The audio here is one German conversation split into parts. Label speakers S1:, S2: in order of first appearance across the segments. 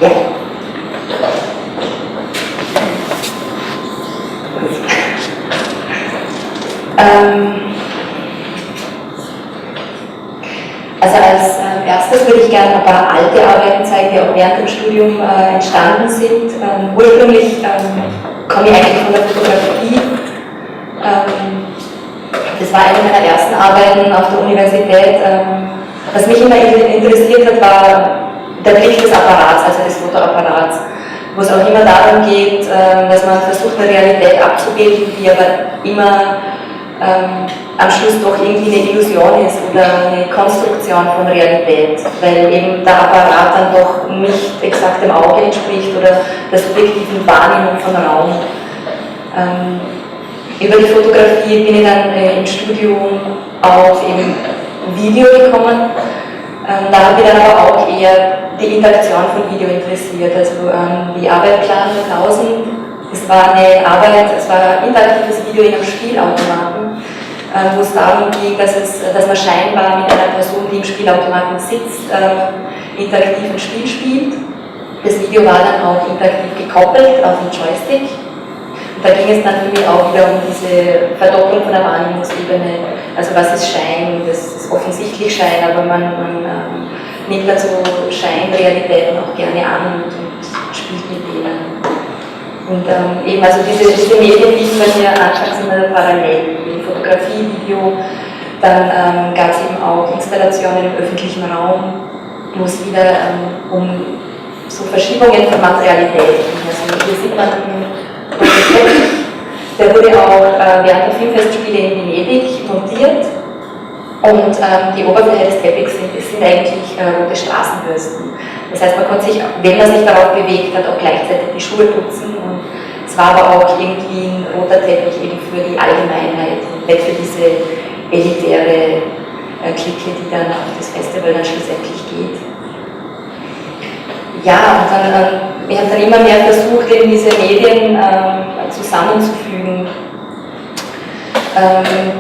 S1: Ja. Also als erstes würde ich gerne ein paar alte Arbeiten zeigen, die auch während dem Studium entstanden sind. Ursprünglich komme ich eigentlich von der Fotografie. Das war eine meiner ersten Arbeiten auf der Universität. Was mich immer interessiert hat, war der Blick des Apparats, also des Fotoapparats, wo es auch immer darum geht, dass man versucht, eine Realität abzubilden, die aber immer am Schluss doch irgendwie eine Illusion ist oder eine Konstruktion von Realität, weil eben der Apparat dann doch nicht exakt dem Auge entspricht oder der subjektiven Wahrnehmung von Raum. Über die Fotografie bin ich dann im Studium auf eben Video gekommen. Da hat mich dann aber auch eher die Interaktion von Video interessiert. Also die Arbeit Plan 1000, es war eine Arbeit, es war ein interaktives Video in einem Spielautomaten, wo es darum ging, dass man scheinbar mit einer Person, die im Spielautomaten sitzt, interaktiv ein Spiel spielt. Das Video war dann auch interaktiv gekoppelt auf den Joystick. Da ging es dann für mich auch wieder um diese Verdopplung von der Wahrnehmungsebene. Also was ist Schein? Das ist offensichtlich Schein, aber man nimmt dann so Scheinrealitäten auch gerne an und spielt mit denen. Und eben also diese Medien liegen bei mir anfangs immer parallel. Fotografie, Video, dann gab es eben auch Installationen im öffentlichen Raum, wo es wieder um so Verschiebungen von Materialität ging. Also hier sieht man der wurde auch während der Filmfestspiele in Venedig montiert und die Oberfläche des Teppichs sind eigentlich rote Straßenbürsten. Das heißt, man konnte sich, wenn man sich darauf bewegt hat, auch gleichzeitig die Schuhe putzen und es war aber auch irgendwie ein roter Teppich eben für die Allgemeinheit und nicht für diese elitäre Clique, die dann auf das Festival dann schlussendlich geht. Ja, und dann, wir haben dann immer mehr versucht, eben diese Medien zusammenzufügen.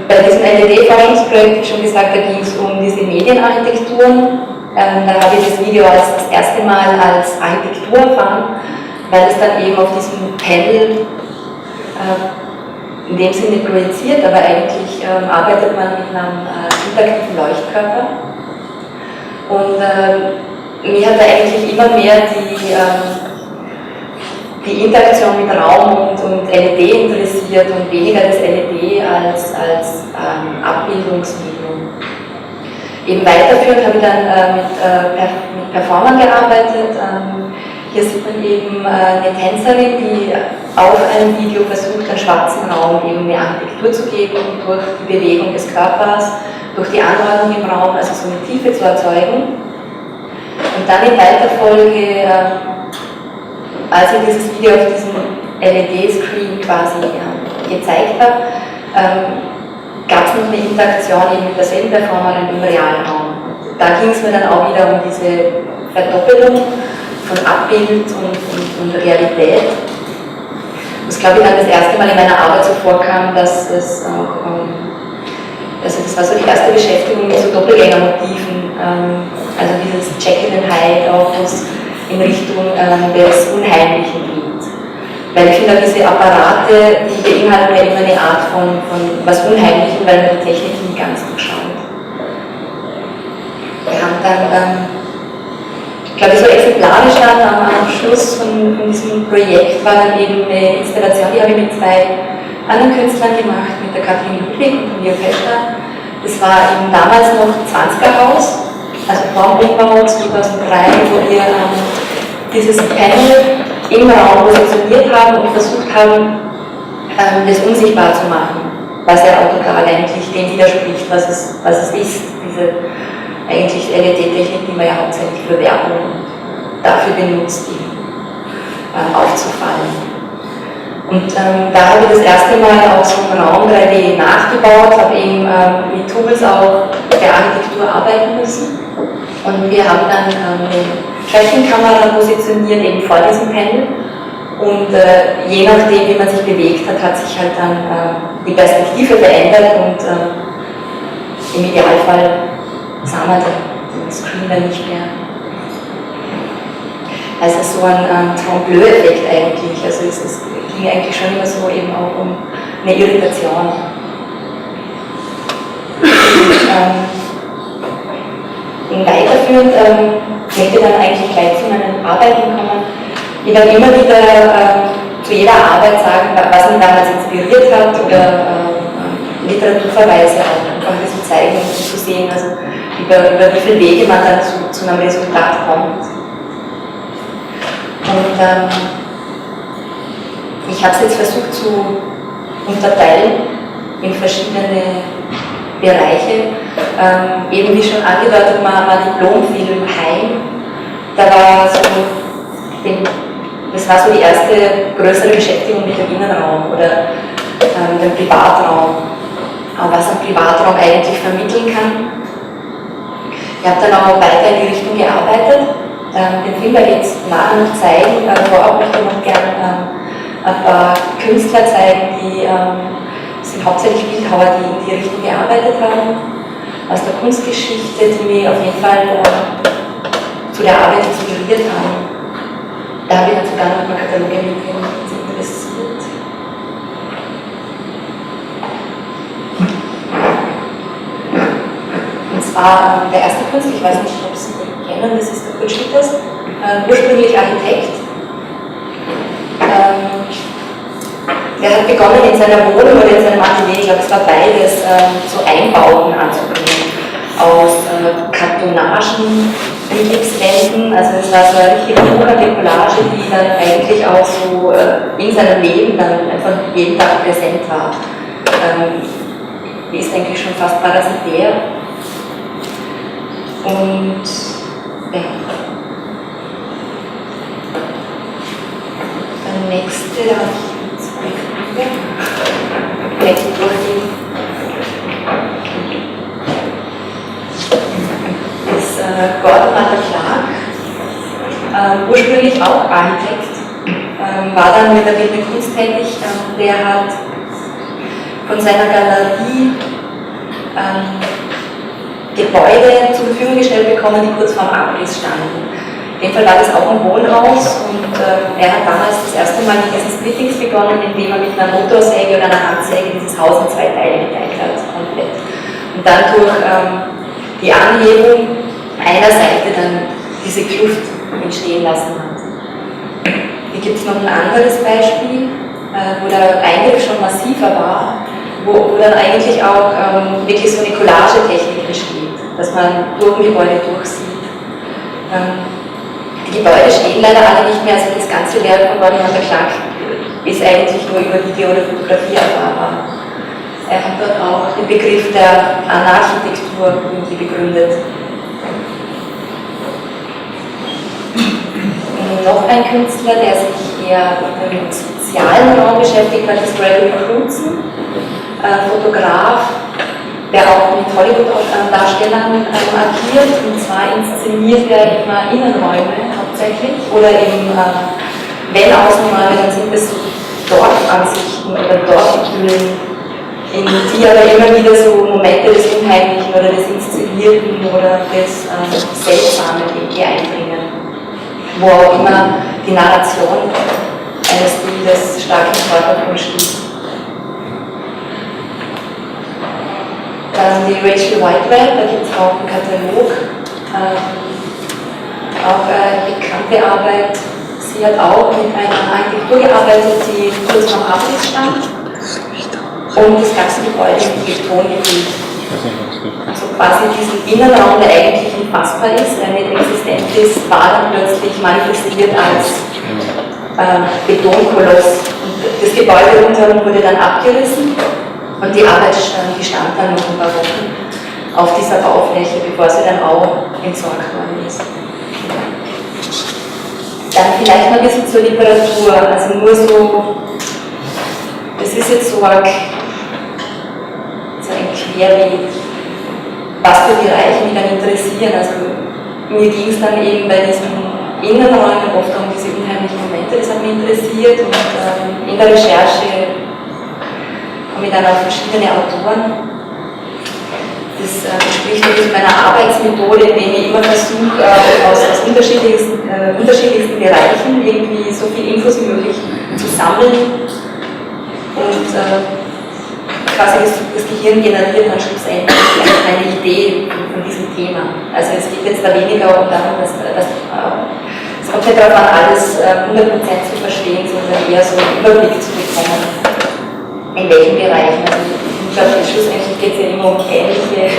S1: Bei diesem LED-Forschungsprojekt, wie schon gesagt, da ging es um diese Medienarchitekturen. Da habe ich das Video das erste Mal als Architektur erfahren, weil es dann eben auf diesem Panel in dem Sinne projiziert, aber eigentlich arbeitet man mit einem interaktiven Leuchtkörper. Und mich hat da eigentlich immer mehr die Interaktion mit Raum und LED interessiert und weniger das LED als Abbildungsmedium. Eben weiterführend habe ich dann mit Performern gearbeitet. Hier sieht man eben eine Tänzerin, die auf einem Video versucht, einen schwarzen Raum eben eine Architektur zu geben, durch die Bewegung des Körpers, durch die Anordnung im Raum, also so eine Tiefe zu erzeugen. Und dann in weiter Folge, als ich dieses Video auf diesem LED-Screen quasi gezeigt habe, gab es noch eine Interaktion eben mit derselben Performerin im realen Raum. Und da ging es mir dann auch wieder um diese Verdoppelung von Abbild und Realität. Das glaube ich dann das erste Mal in meiner Arbeit so vorkam, dass es auch, also das war so die erste Beschäftigung mit so Doppelgängermotiven, also dieses Jekyll and Hyde, auch wo es in Richtung des Unheimlichen geht. Weil ich finde, diese Apparate, die beinhalten ja immer eine Art von was Unheimlichem, weil man die Technik nicht ganz durchschaut. Wir haben dann, glaube ich, so exemplarisch dann am Schluss von diesem Projekt war dann eben eine Installation, die habe ich mit zwei anderen Künstlern gemacht, mit der Kathrin Ludwig und Mia Fechter. Das war eben damals noch 20er Haus, also vor dem Umbau 2003, wo wir dieses Panel im Raum positioniert haben und versucht haben, das unsichtbar zu machen, was ja auch total eigentlich dem widerspricht, was es ist, diese eigentlich LED-Technik, die man ja hauptsächlich für Werbung dafür benutzt, aufzufallen. Und da habe ich das erste Mal auch so einen Raum 3D nachgebaut, habe eben mit Tools auch der Architektur arbeiten müssen. Und wir haben dann eine Tracking-Kamera positioniert, eben vor diesem Panel. Und je nachdem, wie man sich bewegt hat, hat sich halt dann die Perspektive verändert und im Idealfall sah man den Screen dann nicht mehr. Also so ein Trompe-l'œil-Effekt eigentlich. Also es ging eigentlich schon immer so eben auch um eine Irritation. Weiterführend möchte ich dann eigentlich gleich zu meinen Arbeiten kommen. Ich werde immer wieder zu jeder Arbeit sagen, was mich damals inspiriert hat oder Literaturverweise auch, einfach das zu zeigen und zu sehen, also über wie viele Wege man dann zu einem Resultat kommt. Und ich habe es jetzt versucht zu unterteilen in verschiedene Bereiche. Eben wie schon angedeutet, mein Diplomfilm Heim, da war so, das war so die erste größere Beschäftigung mit dem Innenraum oder dem Privatraum, was ein Privatraum eigentlich vermitteln kann. Ich habe dann auch weiter in die Richtung gearbeitet. Den Film werde ich jetzt nachher noch zeigen. Vorab möchte ich noch gerne ein paar Künstler zeigen, die sind hauptsächlich Bildhauer, die in die Richtung gearbeitet haben, aus der Kunstgeschichte, die mich auf jeden Fall zu der Arbeit inspiriert haben. Da habe ich dann sogar noch mal Kataloge mit, wenn mich das interessiert. Und zwar der erste Künstler, ich weiß nicht, ob Sie ihn kennen, das ist der Kurt Schwitters, ursprünglich Architekt. Er hat begonnen in seiner Wohnung oder in seinem Atelier, ich glaube es war beides, so Einbauten anzubringen aus Kartonagen, Gipswänden, also es war so eine richtige hochkante Collage, die dann eigentlich auch so in seinem Leben dann einfach jeden Tag präsent war. Die ist eigentlich schon fast parasitär. Und ja. Der nächste, da habe ich zwei Gründe. Vielleicht durchgehen. Das Gordon Arthur Clark, ursprünglich auch Architekt, war dann mit der bildenden Kunst tätig. Der hat von seiner Galerie Gebäude zur Verfügung gestellt bekommen, die kurz vorm Abriss standen. In dem Fall war das auch ein Wohnhaus und er hat damals das erste Mal mit diesen Splittings begonnen, indem er mit einer Motorsäge oder einer Handsäge dieses Haus in zwei Teile geteilt hat, komplett. Und dann durch die Anhebung einer Seite dann diese Kluft entstehen lassen hat. Hier gibt es noch ein anderes Beispiel, wo der Eingriff schon massiver war, wo dann eigentlich auch wirklich so eine Collagetechnik besteht, dass man durch ein Gebäude durchsieht. Die Gebäude stehen leider alle nicht mehr, also das ganze Werk von Gordon Arthur Clark ist eigentlich nur über Video oder Fotografie erfahrbar. Er hat dort auch den Begriff der Anarchitektur irgendwie begründet. Noch ein Künstler, der sich eher mit dem sozialen Raum beschäftigt hat, ist Gregory Crewdson, Fotograf, der auch mit Hollywood-Darstellern agiert, und zwar inszeniert er immer Innenräume hauptsächlich, oder eben, wenn Außenräume, dann sind es Dorfansichten oder Dorfidyllen, in die aber immer wieder so Momente des Unheimlichen oder des Inszenierten oder des Seltsamen irgendwie einbringen, wo auch immer die Narration eines Bildes stark im Vordergrund steht. Dann die Rachel Whitewell, da gibt es auch einen Katalog, auch eine bekannte Arbeit. Sie hat auch mit einer Architektur gearbeitet, die kurz vorm Abriss stand und das ganze Gebäude mit Beton gefüllt. Also quasi diesen Innenraum, der eigentlich nicht fassbar ist, der nicht existent ist, war dann plötzlich manifestiert als Betonkoloss. Und das Gebäude rundherum wurde dann abgerissen. Und die Arbeit die stand dann noch ein paar Wochen auf dieser Baufläche, bevor sie dann auch entsorgt worden ist. Dann vielleicht noch ein bisschen zur Literatur, also nur so, das ist jetzt so ein Querweg, was für Bereiche mich dann interessieren. Also mir ging es dann eben bei diesen Innenräumen oft um diese unheimlichen Momente Punkte, das hat mich interessiert und in der Recherche komme ich dann auf verschiedene Autoren. Das entspricht mit meiner Arbeitsmethode, indem ich immer versuche, aus unterschiedlichsten Bereichen irgendwie so viel Infos wie möglich zu sammeln und quasi das Gehirn generiert dann schlussendlich eine Idee von diesem Thema. Also es geht jetzt da weniger darum, es kommt nicht darauf an, alles 100% zu verstehen, sondern eher so einen Überblick zu bekommen, in welchen Bereichen. Also ich glaube, schlussendlich geht es ja immer um ähnliche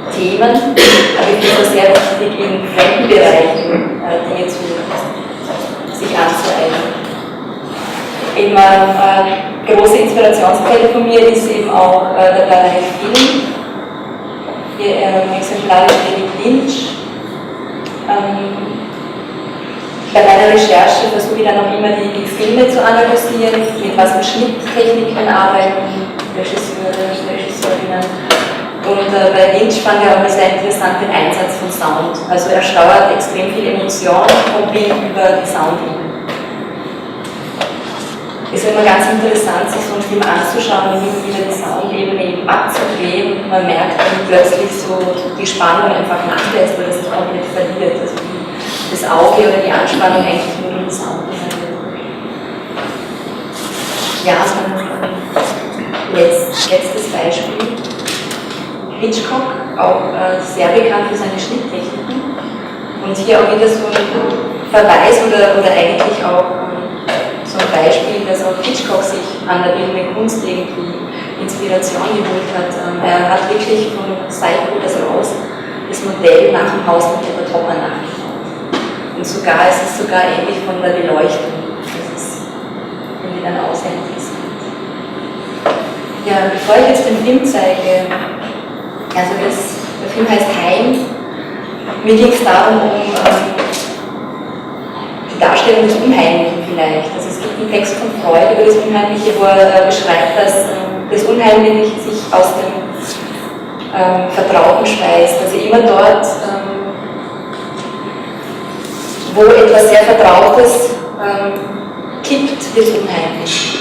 S1: Themen, aber ich finde es sehr wichtig, in fremden Bereichen Dinge sich anzueignen. Eben eine große Inspirationsquelle von mir ist eben auch der Bereich Film. Hier exemplarisch David Lynch. Bei meiner Recherche versuche ich dann auch immer die Filme zu analysieren, mit was für Schnitttechniken arbeiten Regisseurinnen. Und bei Lynch fand ich auch immer sehr interessant den Einsatz von Sound. Also er steuert extrem viel Emotion vom Bild über die Soundebene. Es ist immer ganz interessant, sich so einen Film anzuschauen und immer wieder die Soundebene eben abzudrehen und man merkt, wie plötzlich so die Spannung einfach nachlässt oder sich komplett verliert. Also das Auge oder die Anspannung eigentlich nur durch den Sound generiert. Ja, letztes Beispiel. Hitchcock, auch sehr bekannt für seine Schnitttechniken. Und hier auch wieder so ein Verweis oder eigentlich auch so ein Beispiel, dass auch Hitchcock sich an der bildenden Kunst irgendwie Inspiration geholt hat. Er hat wirklich von Psycho das raus das Modell nach dem Haus mit der Topper nachgebaut. Und es ist sogar ähnlich von der Beleuchtung. Das finde ich dann auch sehr interessant. Ja, bevor ich jetzt den Film zeige, also der Film heißt Heim. Mir ging es darum, die Darstellung des Unheimlichen vielleicht. Also es gibt einen Text von Freud über das Unheimliche, wo er beschreibt, dass das Unheimliche sich aus dem Vertrauten speist. Also immer dort, wo etwas sehr Vertrautes kippt, wird unheimlich.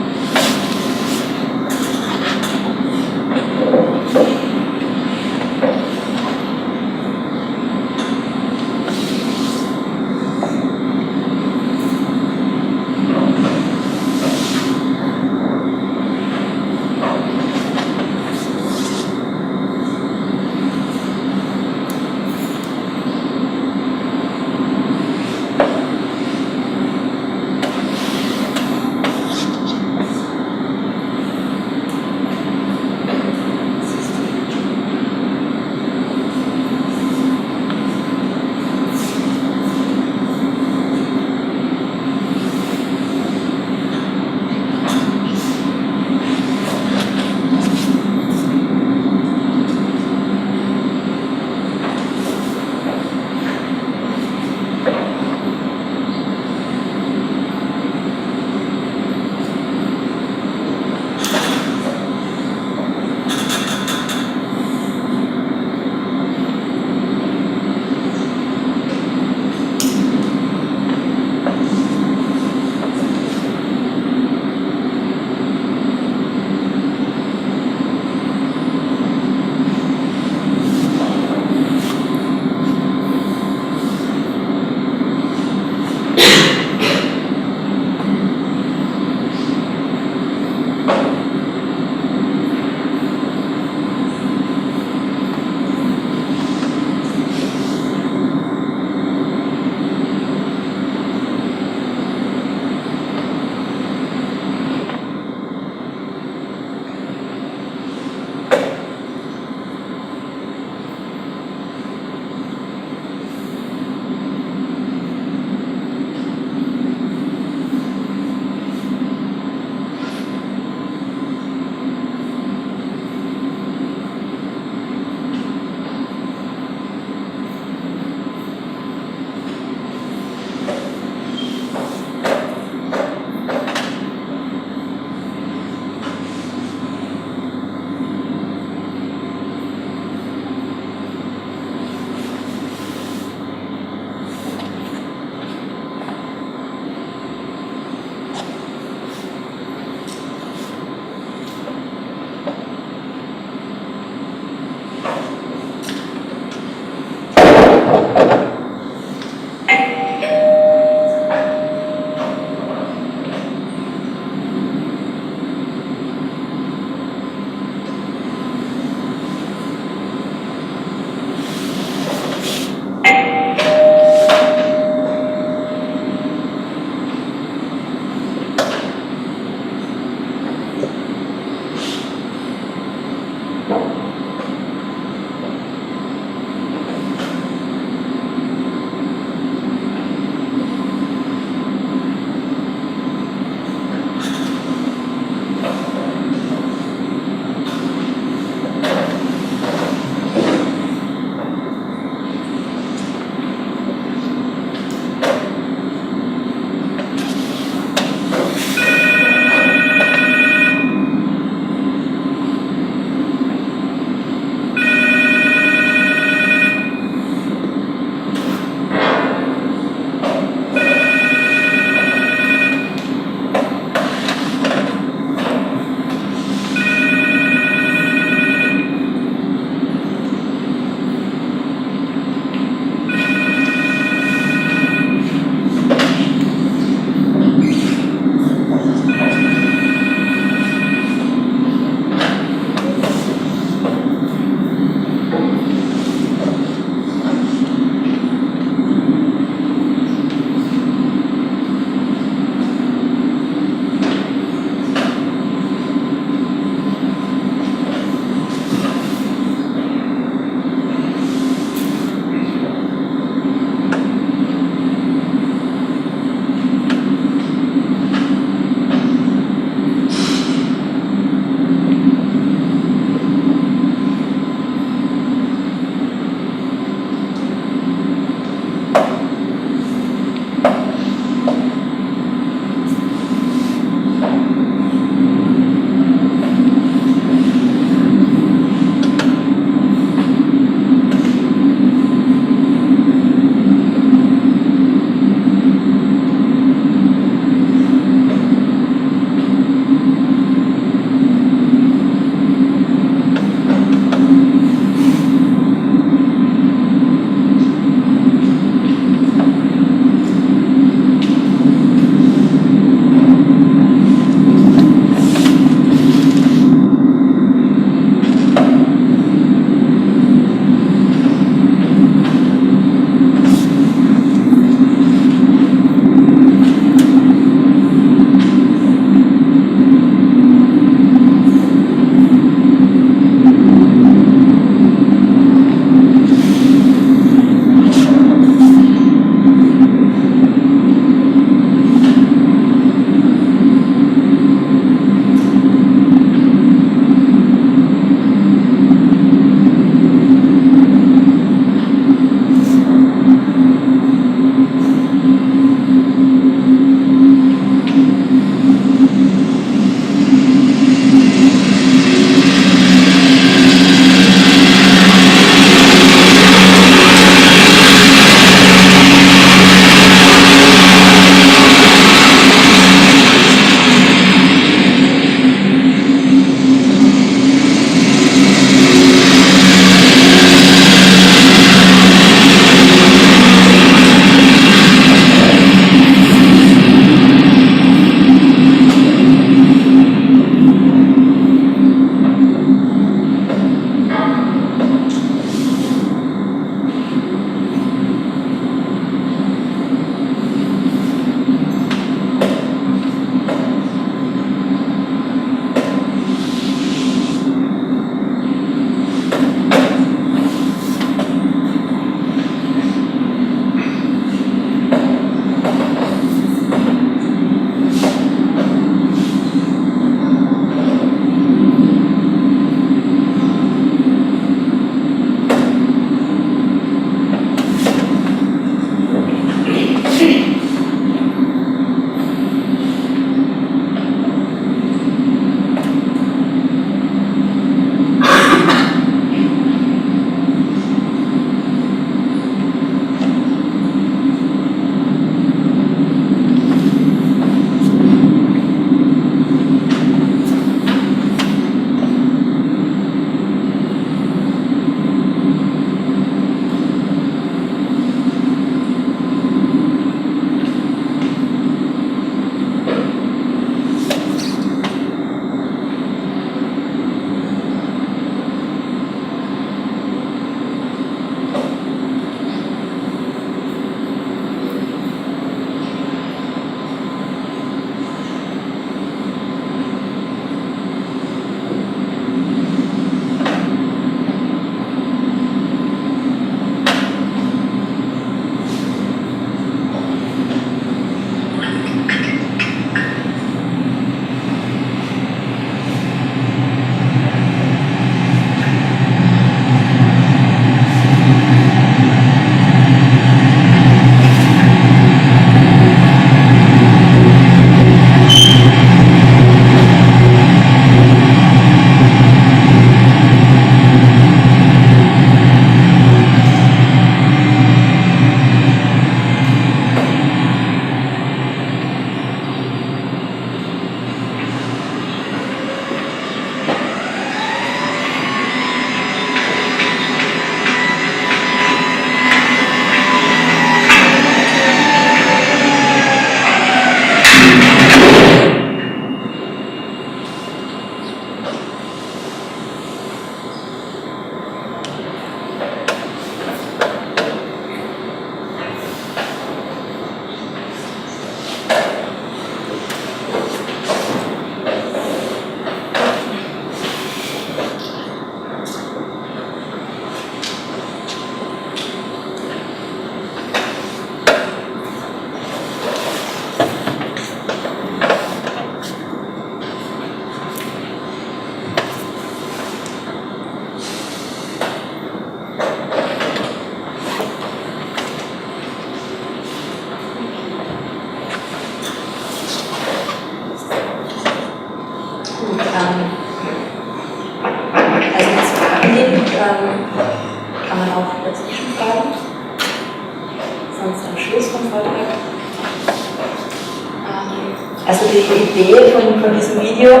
S1: Also die Idee von diesem Video, ja,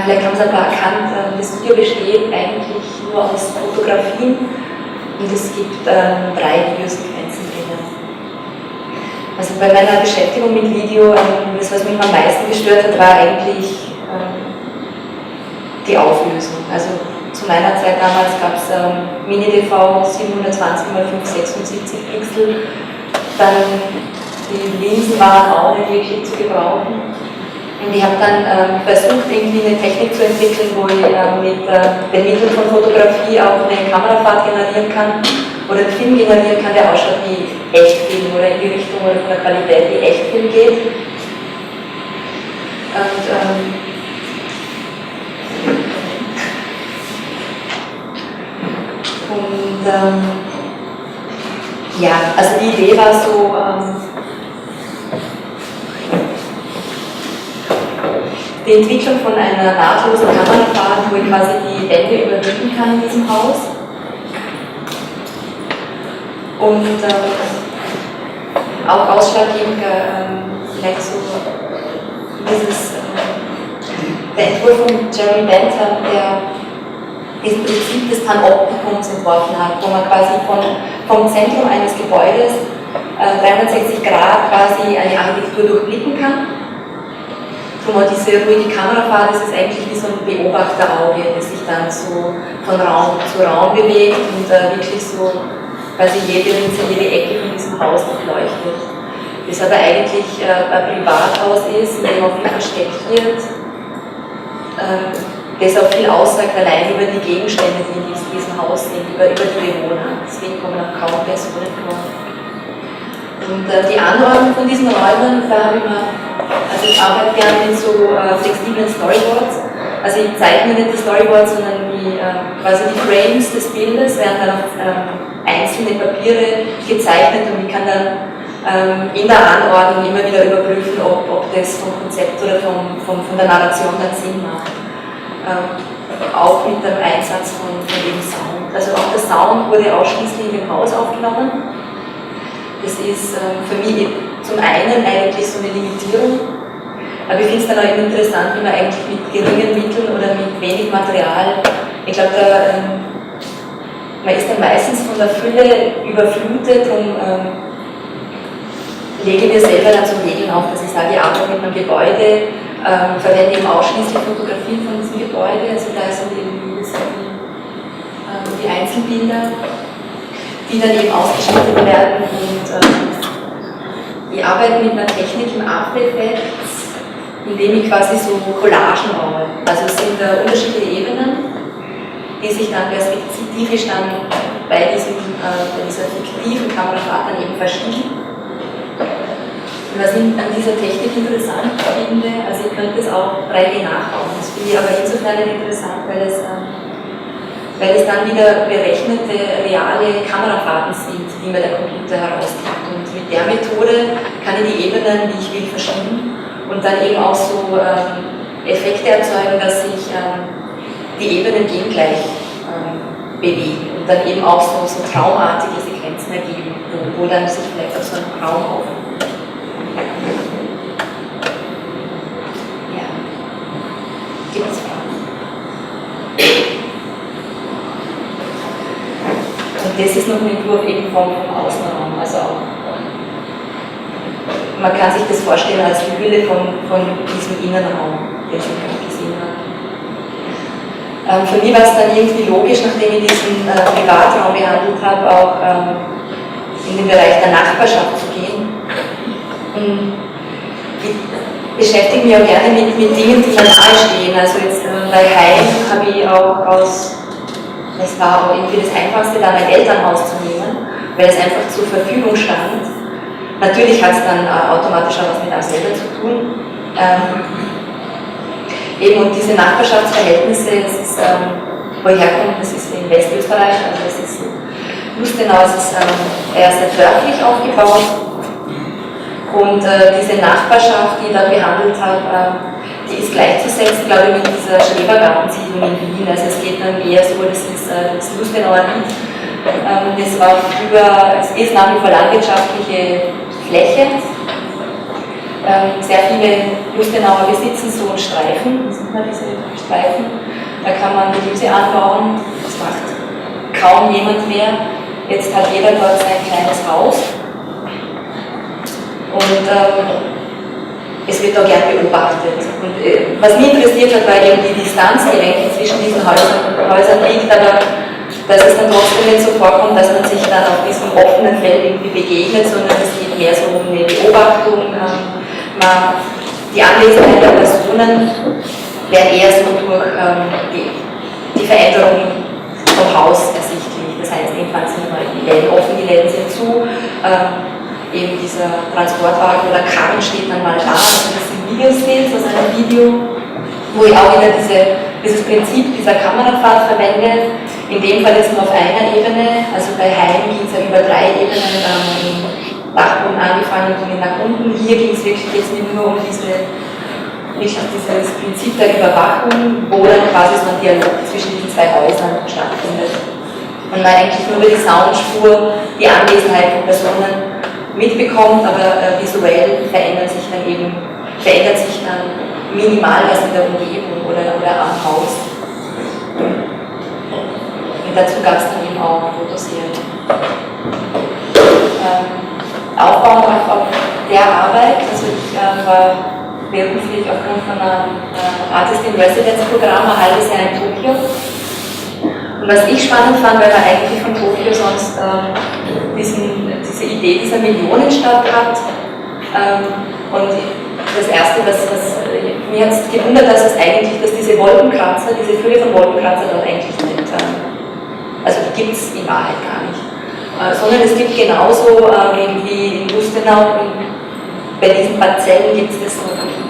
S1: vielleicht haben Sie ein paar erkannt, das Video besteht eigentlich nur aus Fotografien und es gibt 3 Videosequenzen drinnen. Also bei meiner Beschäftigung mit Video, das was mich am meisten gestört hat, war eigentlich die Auflösung. Also zu meiner Zeit damals gab es Mini-DV 720x576 Pixel, dann die Linsen waren auch nicht wirklich zu gebrauchen. Und ich habe dann versucht, irgendwie eine Technik zu entwickeln, wo ich mit den Mitteln von Fotografie auch eine Kamerafahrt generieren kann oder einen Film generieren kann, der ausschaut wie Echtfilm oder in die Richtung oder von der Qualität wie Echtfilm geht. Und ja, also die Idee war so, die Entwicklung von einer nahtlosen Kamerafahrt, wo ich quasi die Wände überbrücken kann in diesem Haus. Und auch ausschlaggebend vielleicht so der Entwurf von Jeremy Bentham, der dieses Prinzip des Panoptikums entworfen hat, wo man quasi vom Zentrum eines Gebäudes 360 Grad quasi eine Architektur durchblicken kann. Drum auch diese ruhige Kamerafahrt, das ist eigentlich wie so ein Beobachterauge, das sich dann so von Raum zu Raum bewegt und wirklich so quasi jede Ecke von diesem Haus durchleuchtet. Das aber eigentlich ein Privathaus ist, in dem auch viel versteckt wird. Das auch viel aussagt allein über die Gegenstände, die in diesem Haus sind, über die Bewohner. Deswegen kommen auch kaum Personen vor. Und die Anordnung von diesen Räumen, da habe ich mir, also ich arbeite gerne mit so flexiblen Storyboards. Also ich zeichne nicht die Storyboards, sondern quasi die Frames des Bildes werden dann auf einzelne Papiere gezeichnet und ich kann dann in der Anordnung immer wieder überprüfen, ob das vom Konzept oder von der Narration dann Sinn macht. Auch mit dem Einsatz von dem Sound. Also auch der Sound wurde ausschließlich in dem Haus aufgenommen. Das ist für mich zum einen eigentlich so eine Limitierung, aber ich finde es dann auch immer interessant, wie man eigentlich mit geringen Mitteln oder mit wenig Material, ich glaube, man ist dann meistens von der Fülle überflutet und lege mir selber dann so Regeln auf, dass ich sage, ich arbeite mit einem Gebäude, verwende eben ausschließlich Fotografien von diesem Gebäude, also da sind eben die Einzelbilder, die dann eben ausgeschnitten werden und ich arbeite mit einer Technik im After Effects, indem ich quasi so Collagen baue. Also es sind unterschiedliche Ebenen, die sich dann perspektivisch dann bei dieser fiktiven Kamerafahrt dann eben verschieben. Und was ich an dieser Technik interessant finde, also ich könnte es auch 3D nachbauen. Das finde ich aber insofern interessant, weil es dann wieder berechnete, reale Kamerafahrten sind, die mir der Computer herausgibt. Und mit der Methode kann ich die Ebenen, wie ich will, verschieben und dann eben auch so Effekte erzeugen, dass sich die Ebenen gegengleich bewegen und dann eben auch so traumartige Sequenzen ergeben, wo dann sich vielleicht auch so ein Raum aufnimmt. Ja. Gibt es Fragen? Und das ist noch ein Entwurf eben vom Außenraum. Also auch, man kann sich das vorstellen als die Hülle von diesem Innenraum, den ich gerade gesehen habe. Für mich war es dann irgendwie logisch, nachdem ich diesen Privatraum behandelt habe, auch in den Bereich der Nachbarschaft zu gehen. Ich beschäftige mich auch gerne mit Dingen, die mir nahestehen. Also jetzt bei Heim habe ich auch es war auch irgendwie das Einfachste, da mein Elternhaus zu nehmen, weil es einfach zur Verfügung stand. Natürlich hat es dann automatisch auch was mit einem selber zu tun. Eben und diese Nachbarschaftsverhältnisse, das ist, wo ich herkomme, das ist in Westösterreich, also das ist Lustenau, es ist eher sehr dörflich aufgebaut. Und diese Nachbarschaft, die ich da behandelt habe, die ist gleichzusetzen, glaube ich, mit dieser Schrebergartensiedlung in Wien. Also es geht dann eher so, das ist das Lustenauer Lied. Das war es ist nach wie vor landwirtschaftliche Fläche. sehr viele Lustenauer besitzen so einen Streifen, wie sieht man diese Streifen? Da kann man Gemüse anbauen, das macht kaum jemand mehr. Jetzt hat jeder dort sein kleines Haus und es wird auch gern beobachtet. Und was mich interessiert hat, war eben die Distanz, die eigentlich zwischen diesen Häusern liegt, aber dass es dann trotzdem nicht so vorkommt, dass man sich dann auf diesem offenen Feld irgendwie begegnet, sondern es geht mehr so um eine Beobachtung. Die Anwesenheit der Personen werden eher so durch die Veränderung vom Haus ersichtlich. Das heißt, jedenfalls sind die Läden offen, die Läden sind zu. Eben dieser Transportwagen oder Karren steht dann mal da, also das sind Videostills aus einem Video, wo ich auch wieder dieses Prinzip dieser Kamerafahrt verwende. In dem Fall jetzt nur auf einer Ebene, also bei Heim ging es ja über 3 Ebenen im Dachboden angefangen und ging nach unten. Hier ging es wirklich jetzt nicht nur um dieses Prinzip der Überwachung, wo dann quasi so ein Dialog zwischen diesen 2 Häusern stattfindet. Und man eigentlich nur über die Soundspur die Anwesenheit von Personen mitbekommt, aber visuell verändert sich dann minimal was in der Umgebung oder am Haus. Und dazu gab es dann eben auch Fotoserien. Aufbauend auf der Arbeit, also ich war beruflich aufgrund von einem Artist-in-Residence-Programm ein halbes Jahr in Tokio. Und was ich spannend fand, weil man eigentlich von Tokio sonst diese Idee dieser Millionenstadt hat. Und das Erste, was mir hat es gewundert, dass diese Wolkenkratzer, diese Fülle von Wolkenkratzern dort eigentlich nicht, also die gibt es in Wahrheit gar nicht. Sondern es gibt genauso wie in Lustenau, bei diesen Parzellen gibt es das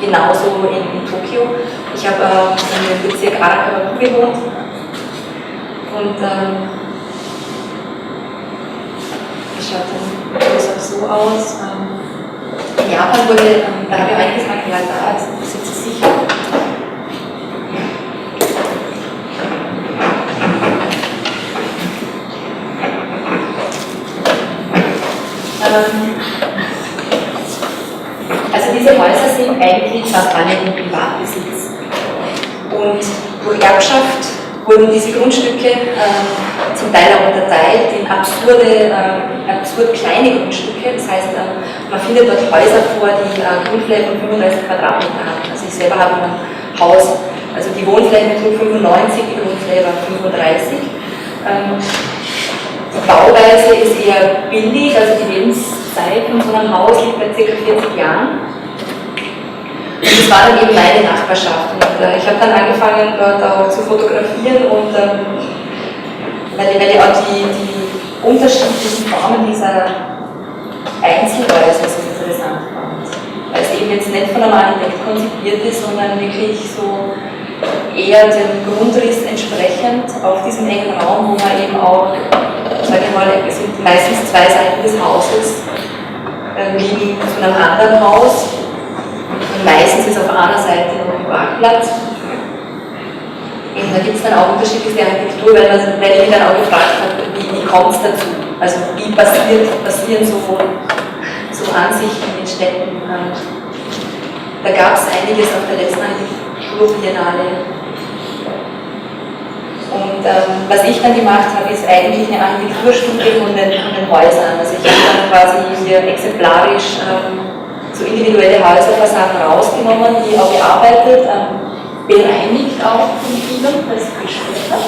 S1: genauso in Tokio. Ich habe in dem Bezirk Arakawa gewohnt. Und das schaut dann so aus. In Japan wurde, da habe ich eigentlich gesagt, ja, da sind sie sicher. Also diese Häuser sind eigentlich fast alle in Privatbesitz. Und durch Erbschaft wurden diese Grundstücke zum Teil auch unterteilt in absurd kleine Grundstücke. Das heißt, man findet dort Häuser vor, die Grundfläche von 35 Quadratmeter haben. Also ich selber habe ein Haus, also die Wohnfläche betrug 95, die Grundfläche war 35. Die Bauweise ist eher billig, also die Lebenszeit von so einem Haus liegt bei ca. 40 Jahren. Und das war dann eben meine Nachbarschaft. Und ich habe dann angefangen, dort auch zu fotografieren und weil ich auch die unterschiedlichen Formen dieser Einzelhäuser so interessant fand. Weil es eben jetzt nicht von einem Architekt konzipiert ist, sondern wirklich so eher dem Grundriss entsprechend auf diesem engen Raum, wo man eben auch, sage ich mal, es sind meistens 2 Seiten des Hauses liegen zu einem anderen Haus. Und meistens ist auf einer Seite noch ein Parkplatz. Und da gibt es dann auch unterschiedliche Architektur, weil ich mich dann auch gefragt habe, wie kommt es dazu? Also wie passieren so Ansichten in Städten? Da gab es einiges auf der letzten Architekturbiennale. Und was ich dann gemacht habe, ist eigentlich eine Architekturstudie von den Häusern. Also ich habe dann quasi hier exemplarisch so individuelle Häuserfassaden rausgenommen, die auch bearbeitet, bereinigt auch von vielen, das Geschwister.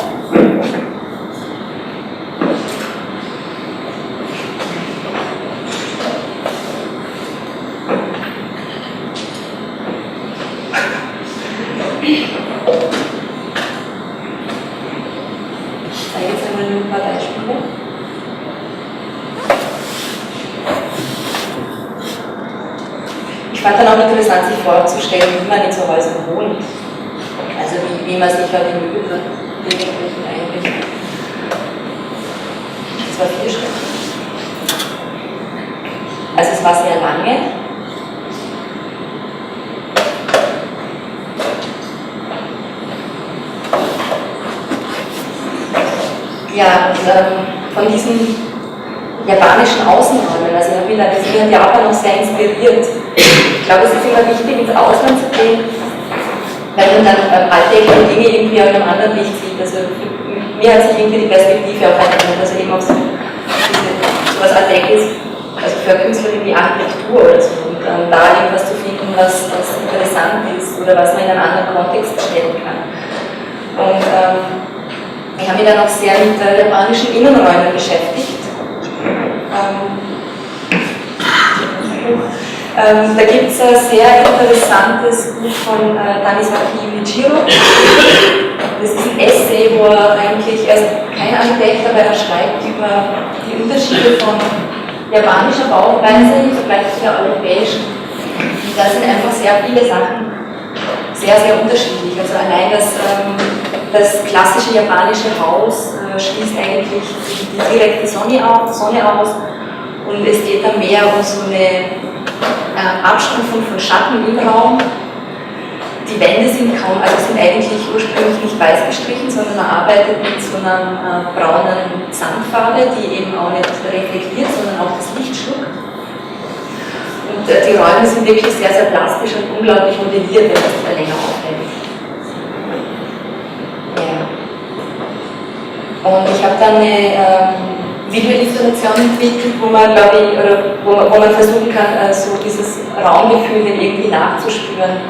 S1: Ich zeige jetzt einmal nur ein paar Beispiele. Ich fand dann auch interessant, sich vorzustellen, wie man in so Häusern wohnt. Also wie man sich da die Möbel dementsprechend einrichtet. Das war 4 Schritte. Also es war sehr lange. Ja, und von diesen japanischen Außenräumen. Also ich habe mich in Japan auch sehr inspiriert. Ich glaube, es ist immer wichtig, ins Ausland zu gehen, weil man dann alltägliche Dinge irgendwie auf einem anderen Licht sieht. Also mir hat sich irgendwie die Perspektive auch verändert, also eben auch so was Alltägliches, also für Künstler wie Architektur oder so, und da irgendwas zu finden, was interessant ist oder was man in einen anderen Kontext stellen kann. Und ich habe mich dann auch sehr mit japanischen Innenräumen beschäftigt. Da gibt es ein sehr interessantes Buch von Tanizaki Yujiro. Das ist ein Essay, wo er ist kein Architekt, aber er schreibt über die Unterschiede von japanischer Bauweise im Vergleich zu der europäischen. Und da sind einfach sehr viele Sachen sehr, sehr unterschiedlich. Also allein das klassische japanische Haus schließt eigentlich die direkte Sonne aus, und es geht dann mehr um so eine Abstufung von Schatten im Raum. Die Wände sind eigentlich ursprünglich nicht weiß gestrichen, sondern man arbeitet mit so einer braunen Sandfarbe, die eben auch nicht reflektiert, sondern auch das Licht schluckt. Und die Räume sind wirklich sehr, sehr plastisch und unglaublich modelliert, wenn man sich da länger aufhält. Ja. Und ich habe dann eine Videoinstallation entwickelt, wo man, glaube ich, oder wo man versuchen kann, so dieses Raumgefühl irgendwie nachzuspüren,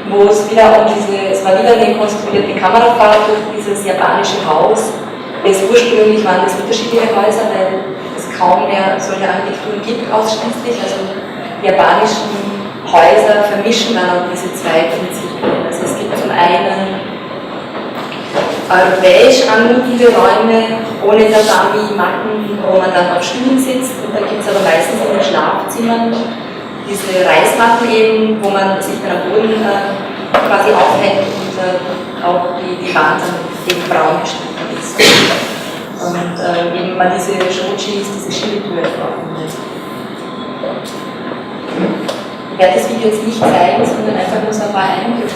S1: wo es wieder es war wieder eine konstruierte Kamerafahrt durch dieses japanische Haus. Ursprünglich waren das unterschiedliche Häuser, weil es kaum mehr solche Architekturen gibt ausschließlich. Also die japanischen Häuser vermischen dann auch diese zwei Prinzipien. Also es gibt zum einen europäisch anmutende Räume ohne Tatami-Matten, wo man dann auf Stühlen sitzt, und da gibt es aber meistens in den Schlafzimmern diese Reismatten eben, wo man sich dann am Boden quasi aufhängt und auch die Wand dann eben braun gestrichen ist. Und eben mal diese Shojis, diese Schiebetüre vorfindet. Ich werde das Video jetzt nicht zeigen, sondern einfach nur so ein paar Eindrücke.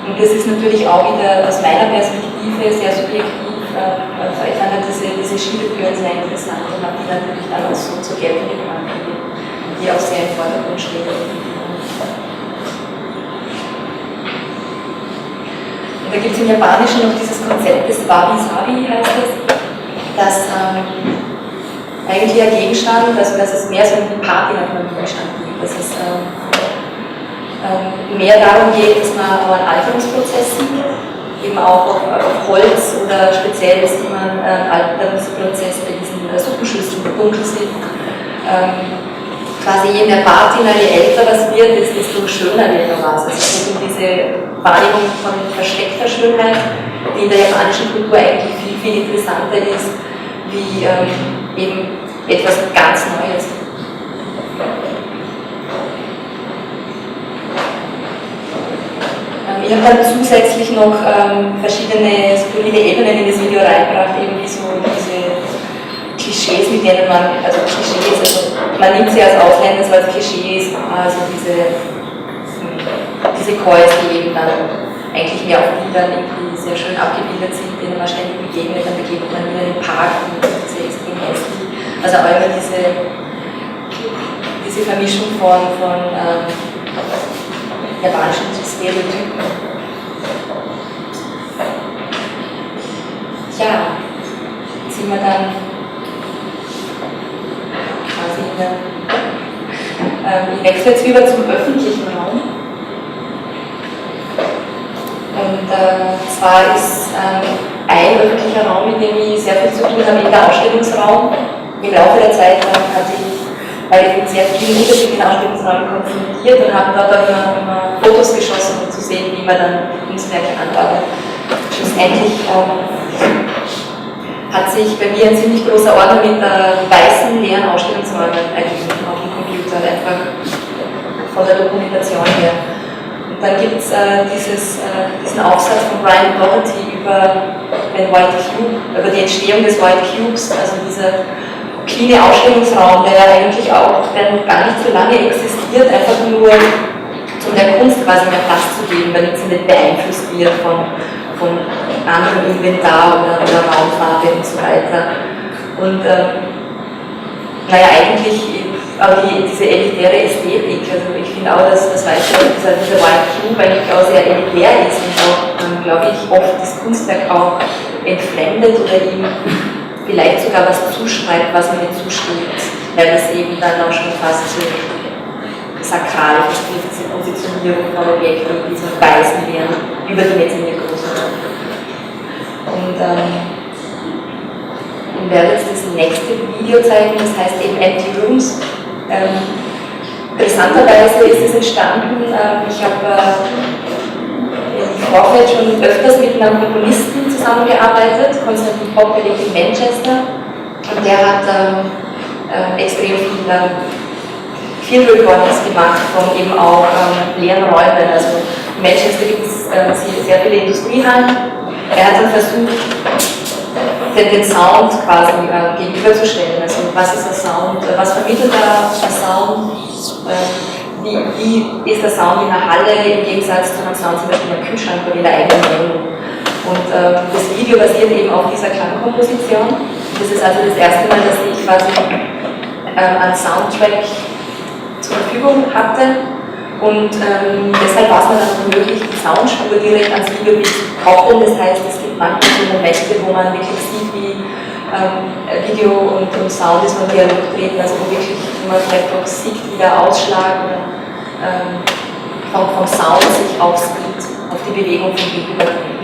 S1: Und das ist natürlich auch wieder aus meiner Perspektive sehr subjektiv. Ich fand diese Schiebetüren sehr interessant und habe die natürlich dann auch so zur Geltung gebracht, die auch sehr im Vordergrund stehen. Und da gibt es im Japanischen noch dieses Konzept des Wabi-Sabi, heißt es, dass eigentlich ein Gegenstand, also dass es mehr so um die Party nach einem Gegenstand geht, dass es mehr darum geht, dass man auch einen Alterungsprozess sieht, eben auch auf Holz oder speziell sieht man einen Alterungsprozess bei diesen Suppenschüsseln, die dunkel sind. Quasi je mehr Patina, je älter was wird, desto schöner wird was. Also es geht um diese Wahrnehmung von versteckter Schönheit, die in der japanischen Kultur eigentlich viel, viel interessanter ist, wie eben etwas ganz Neues. Ich habe dann zusätzlich noch verschiedene skurrile Ebenen in das Video reingebracht, eben wie so diese Klischees, mit denen man, man nimmt sie als Ausländer so als Klischees, also diese Kois, die eben dann eigentlich mehr auf Bildern irgendwie sehr schön abgebildet sind, denen man ständig begegnet, dann begegnet man wieder im Park und das ist extrem hässlich. Also auch immer diese Vermischung von japanischen Stereotypen. Ja, jetzt sind wir dann quasi ich wechsle jetzt über zum öffentlichen Raum. Und zwar ist ein öffentlicher Raum, mit dem ich sehr viel zu tun habe, der Ausstellungsraum. Im Laufe der Zeit war ich mit sehr vielen unterschiedlichen Ausstellungsräumen konfrontiert und habe dort auch immer Fotos geschossen, um zu sehen, wie man dann Kunstwerke anordnet. Schlussendlich hat sich bei mir ein ziemlich großer Ordner mit weißen, leeren Ausstellungsräumen ergeben auf dem Computer, einfach von der Dokumentation her. Und dann gibt es diesen Aufsatz von Brian Doherty über den White Cube, über die Entstehung des White Cubes, also dieser kleine Ausstellungsraum, der eigentlich auch noch gar nicht so lange existiert, einfach nur um der Kunst quasi mehr Platz zu geben, damit sie nicht beeinflusst wird von von anderem Inventar oder Raumfarbe und so weiter. Und naja, eigentlich auch diese elitäre Ästhetik, also ich finde auch, dass das Weiße, dieser White Cube eigentlich auch sehr elitär ist und auch, glaube ich, oft das Kunstwerk auch entfremdet oder ihm vielleicht sogar was zuschreibt, was mir nicht zusteht, weil es eben dann auch schon fast so sakral verstrickt, diese Positionierung von Objekten, die so Weisen wären, über die jetzt in der großen. Und ich werde jetzt das nächste Video zeigen, das heißt eben Empty Rooms. Interessanterweise ist es entstanden, ich habe im Vorfeld schon öfters mit einem Komponisten zusammengearbeitet, Konstantin Poppe lebt in Manchester, und der hat extrem viel Field Recordings gemacht von eben auch leeren Räumen. Also in Manchester gibt es sehr viele Industriehallen. Er hat dann versucht, den Sound quasi gegenüberzustellen. Also was ist der Sound, was vermittelt der Sound, wie ist der Sound in der Halle im Gegensatz zu einem Sound zum Beispiel in der Kühlschrank oder in der eigenen Wohnung. Und das Video basiert eben auf dieser Klangkomposition. Das ist also das erste Mal, dass ich quasi einen Soundtrack zur Verfügung hatte. Und deshalb war es mir dann möglich, die Soundspur direkt ans Video zu koppeln. Das heißt, es gibt manchmal so Momente, wo man wirklich sieht, wie Video und Sound ist man Dialog treten, also wo wirklich man vielleicht auch sieht, wie der Ausschlag vom Sound sich aufs Bild, auf die Bewegung vom Bild überträgt.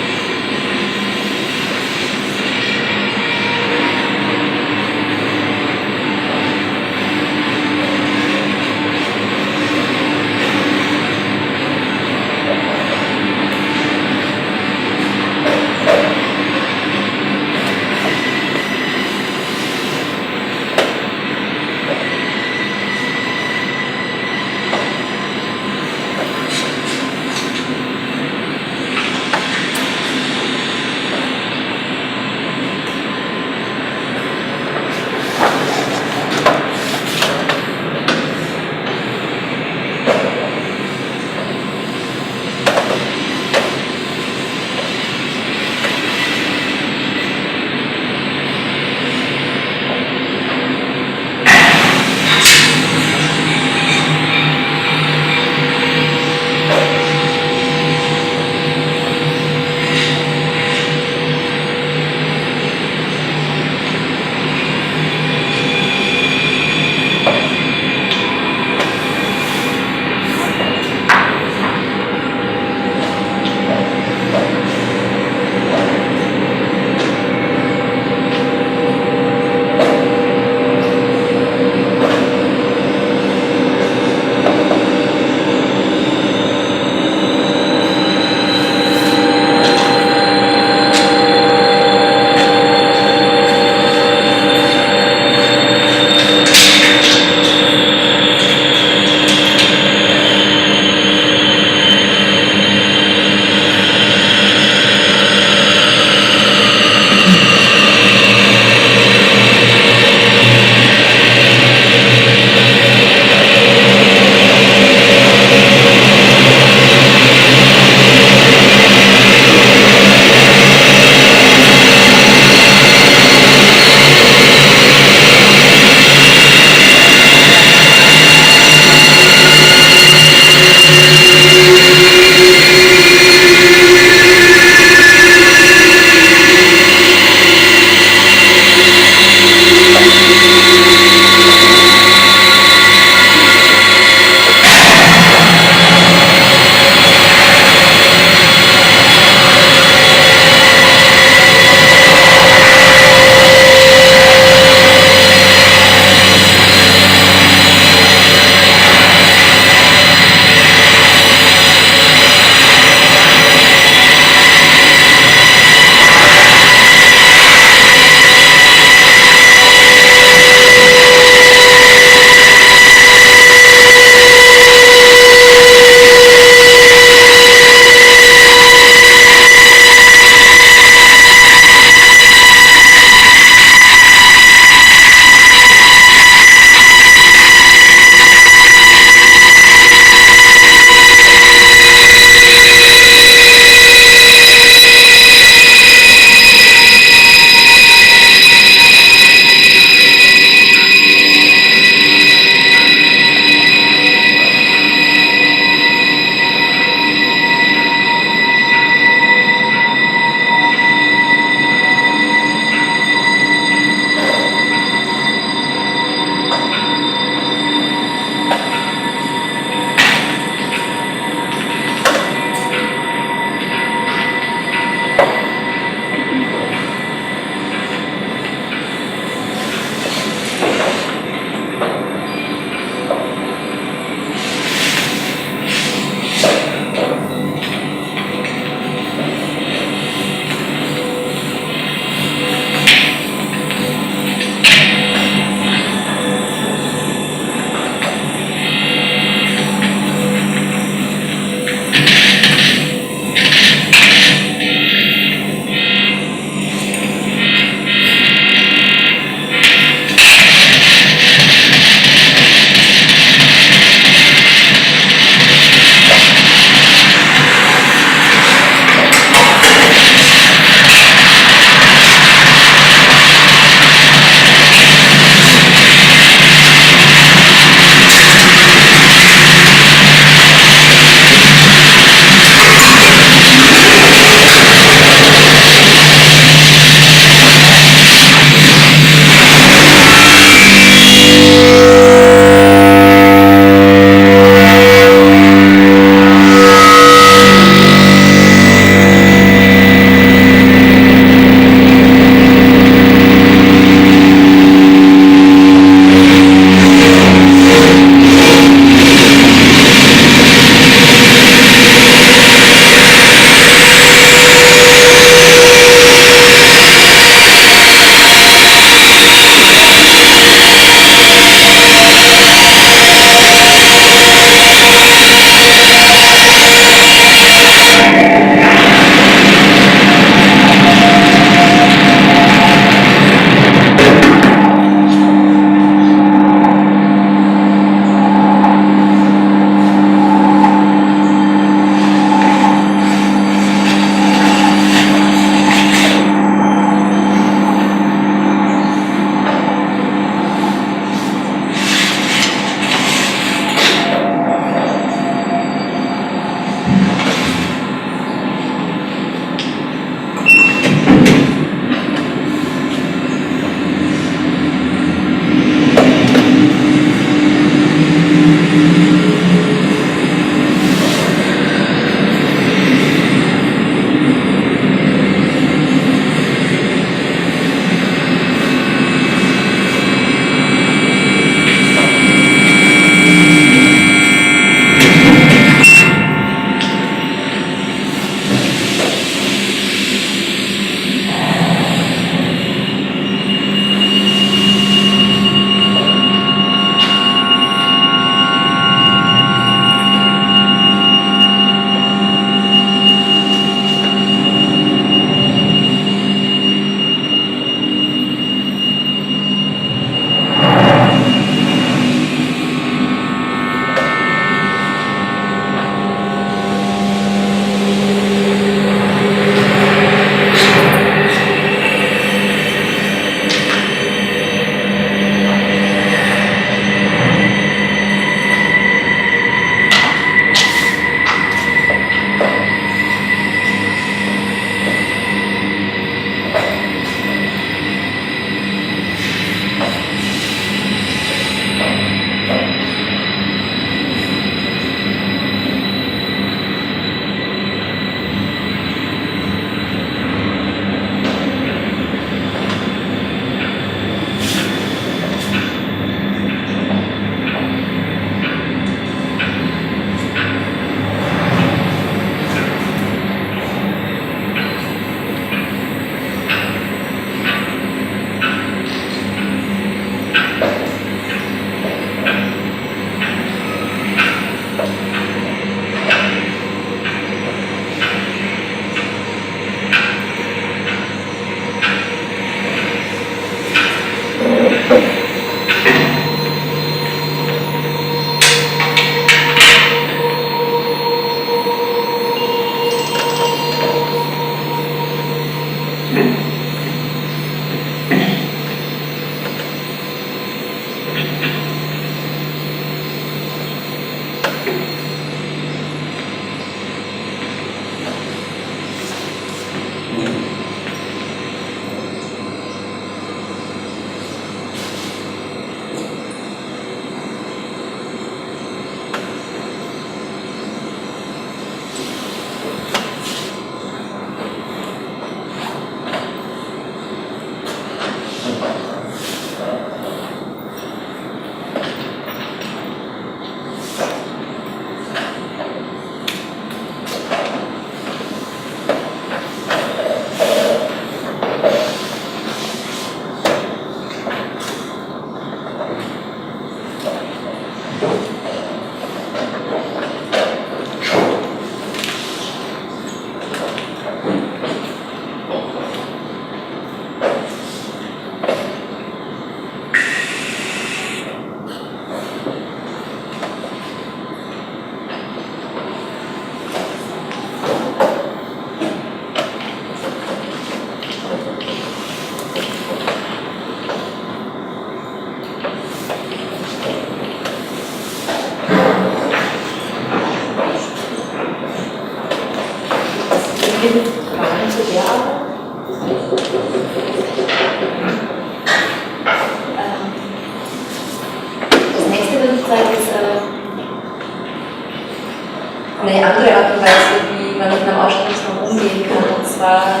S1: eine andere Art und Weise, wie man mit einem Ausstellungsraum umgehen kann. Und zwar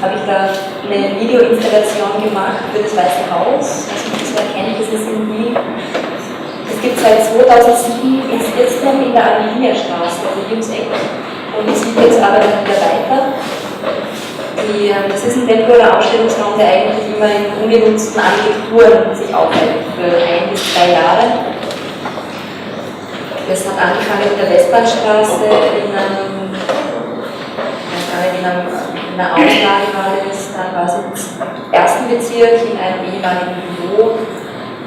S1: habe ich da eine Videoinstallation gemacht für das Weiße Haus. Also das erkenne ich, das ist in Wien. Es gibt seit 2007 ist jetzt noch in der Arminia-Straße, also hier ums Eck. Und es geht jetzt aber dann wieder weiter. Das ist ein temporärer Ausstellungsraum, der eigentlich immer in ungenutzten Architekturen sich aufhält, für 1 bis 2 Jahre. Das hat angefangen in der Westbahnstraße, in einer Auslage war das, dann war es im 1. Bezirk, in einem ehemaligen Büro,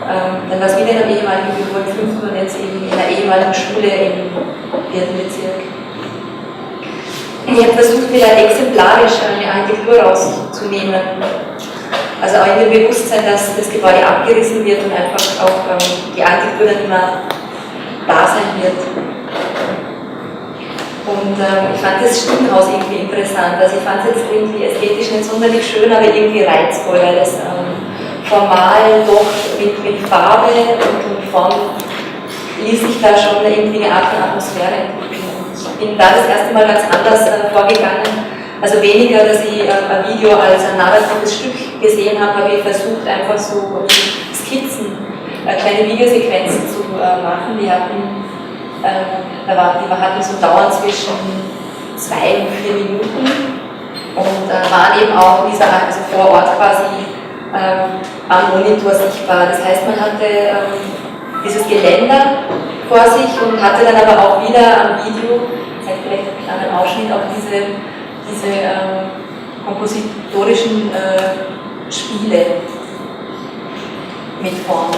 S1: dann war es wieder in einem ehemaligen Büro im 5. und jetzt eben in einer ehemaligen Schule im 4. Bezirk. Ich habe versucht, mir da exemplarisch eine Architektur rauszunehmen. Also auch in dem Bewusstsein, dass das Gebäude abgerissen wird und einfach auch die Architektur dann immer da sein wird. Und ich fand das Stiegenhaus irgendwie interessant. Also ich fand es jetzt irgendwie ästhetisch nicht sonderlich schön, aber irgendwie reizvoll, weil das formal doch mit Farbe und Form ließ sich da schon irgendwie eine Art von Atmosphäre entwickeln. Ich bin da das erste Mal ganz anders vorgegangen. Also weniger, dass ich ein Video als ein narratives Stück gesehen habe, habe ich versucht, einfach so Skizzen, kleine Videosequenzen zu machen. Die hatten so Dauern zwischen 2 und 4 Minuten und waren eben auch also vor Ort quasi am Monitor sichtbar. Das heißt, man hatte dieses Geländer vor sich und hatte dann aber auch wieder am Video, ich zeige vielleicht einen kleinen Ausschnitt, auch diese kompositorischen Spiele mit Form.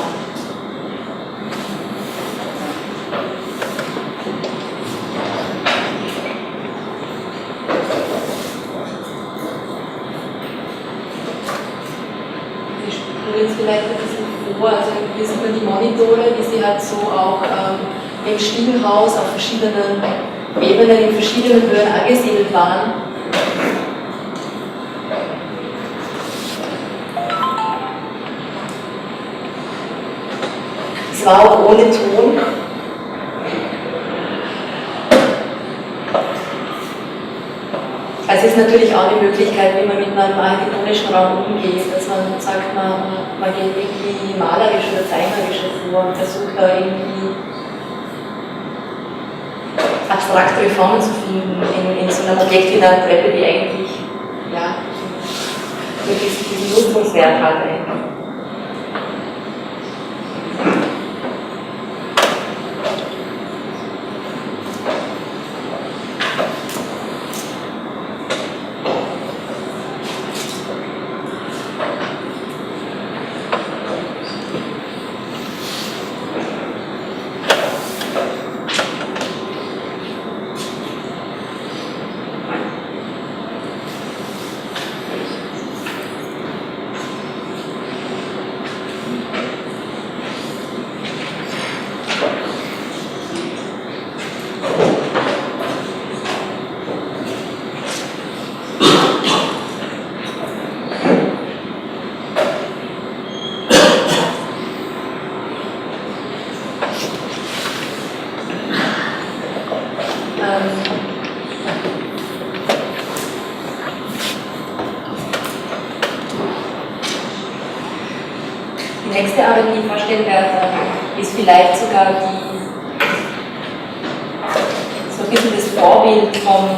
S1: Ich spule jetzt vielleicht ein bisschen vor, also hier sieht man die Monitore, wie sie halt so auch im Stiegenhaus auf verschiedenen Ebenen, in verschiedenen Höhen angesiedelt waren. Es war auch ohne Ton. Also es ist natürlich auch eine Möglichkeit, wie man mit einem architektonischen Raum umgeht, dass man sagt, man geht irgendwie malerisch oder zeichnerisch vor und versucht da irgendwie abstraktere Formen zu finden in so einem Objekt wie einer Treppe, die eigentlich wirklich diesen Nutzungswert hat eigentlich. Die nächste Arbeit, die ich vorstellen werde, ist vielleicht sogar so ein bisschen das Vorbild vom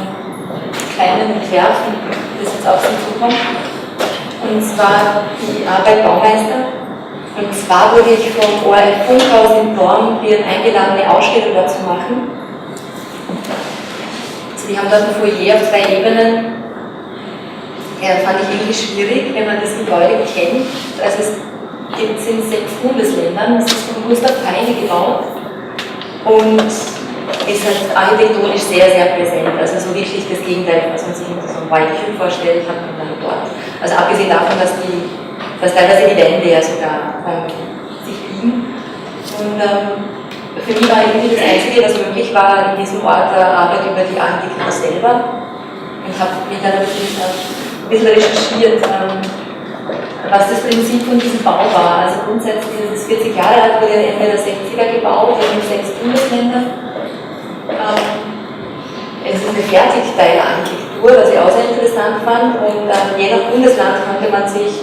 S1: kleinen Entwerfen, das jetzt auf Sie zukommt. Und zwar die Arbeit Baumeister. Und zwar wurde ich vom ORF Funkhaus in Dornbirn eingeladen, eine Ausstellung dort zu machen. Also die haben dort ein Foyer auf 2 Ebenen. Fand ich irgendwie schwierig, wenn man das Gebäude kennt. Also es gibt es in 6 Bundesländern, es ist von Gustav Heine gebaut und ist halt architektonisch sehr, sehr präsent. Also so wirklich das Gegenteil, was man sich unter so einem Waldcube vorstellt, hat man dann dort. Also abgesehen davon, dass teilweise die Wände ja sogar sich biegen. Und für mich war irgendwie das Einzige, was möglich war, in diesem Ort Arbeit über die Architektur selber. Und habe mich dann ein bisschen recherchiert, was das Prinzip von diesem Bau war. Also grundsätzlich ist es 40 Jahre alt, wurde Ende der 60er gebaut, in 6 Bundesländern. es ist eine Fertigteilarchitektur, was ich auch sehr interessant fand, und je nach Bundesland konnte man sich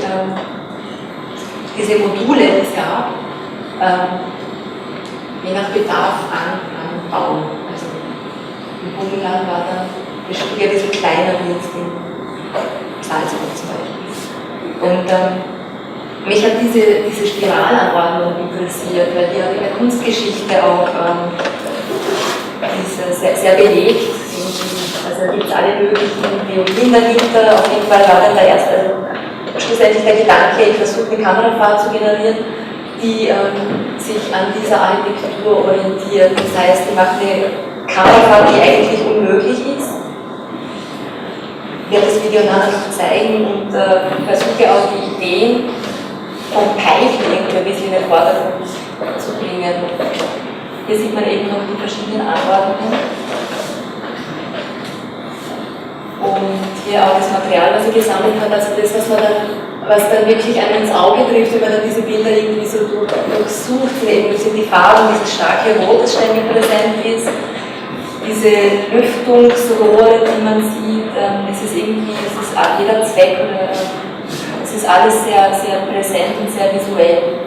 S1: diese Module, die es gab, je nach Bedarf anbauen. Also im Burgenland war dann der Stück ein bisschen kleiner wie jetzt in Salzburg zum Beispiel. Und mich hat diese Spiralanordnung interessiert, weil die in der Kunstgeschichte auch sehr belegt sind. Also da gibt es alle möglichen Theorien dahinter. Auf jeden Fall war dann der erste, also schlussendlich der Gedanke, ich versuche eine Kamerafahrt zu generieren, die sich an dieser Architektur orientiert. Das heißt, ich mache eine Kamerafahrt, die eigentlich unmöglich ist. Ich werde das Video nachher noch zeigen und versuche auch die Ideen vom Teichen irgendwie ein bisschen in den Vordergrund zu bringen. Hier sieht man eben noch die verschiedenen Anordnungen. Und hier auch das Material, was er gesammelt hat, also das, was dann wirklich einem ins Auge trifft, wenn man dann diese Bilder irgendwie so durchsucht, sind die Farben, dieses starke Rot, das ständig präsent ist, diese Lüftungsrohre, die man sieht, es ist jeder Zweck, es ist alles sehr, sehr präsent und sehr visuell.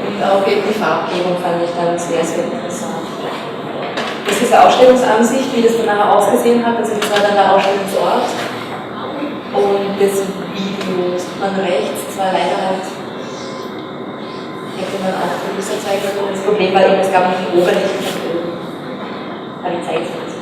S1: Und auch eben die Farbgebung fand ich dann sehr, sehr interessant. Das ist eine Ausstellungsansicht, wie das dann nachher ausgesehen hat. Also das war dann der Ausstellungsort. Und das Video, das sieht man rechts, das war leider halt, hätte man auch größer zeigen können. Das Problem war eben, es gab nicht Oberlicht und Öl. Aber ich zeige es jetzt.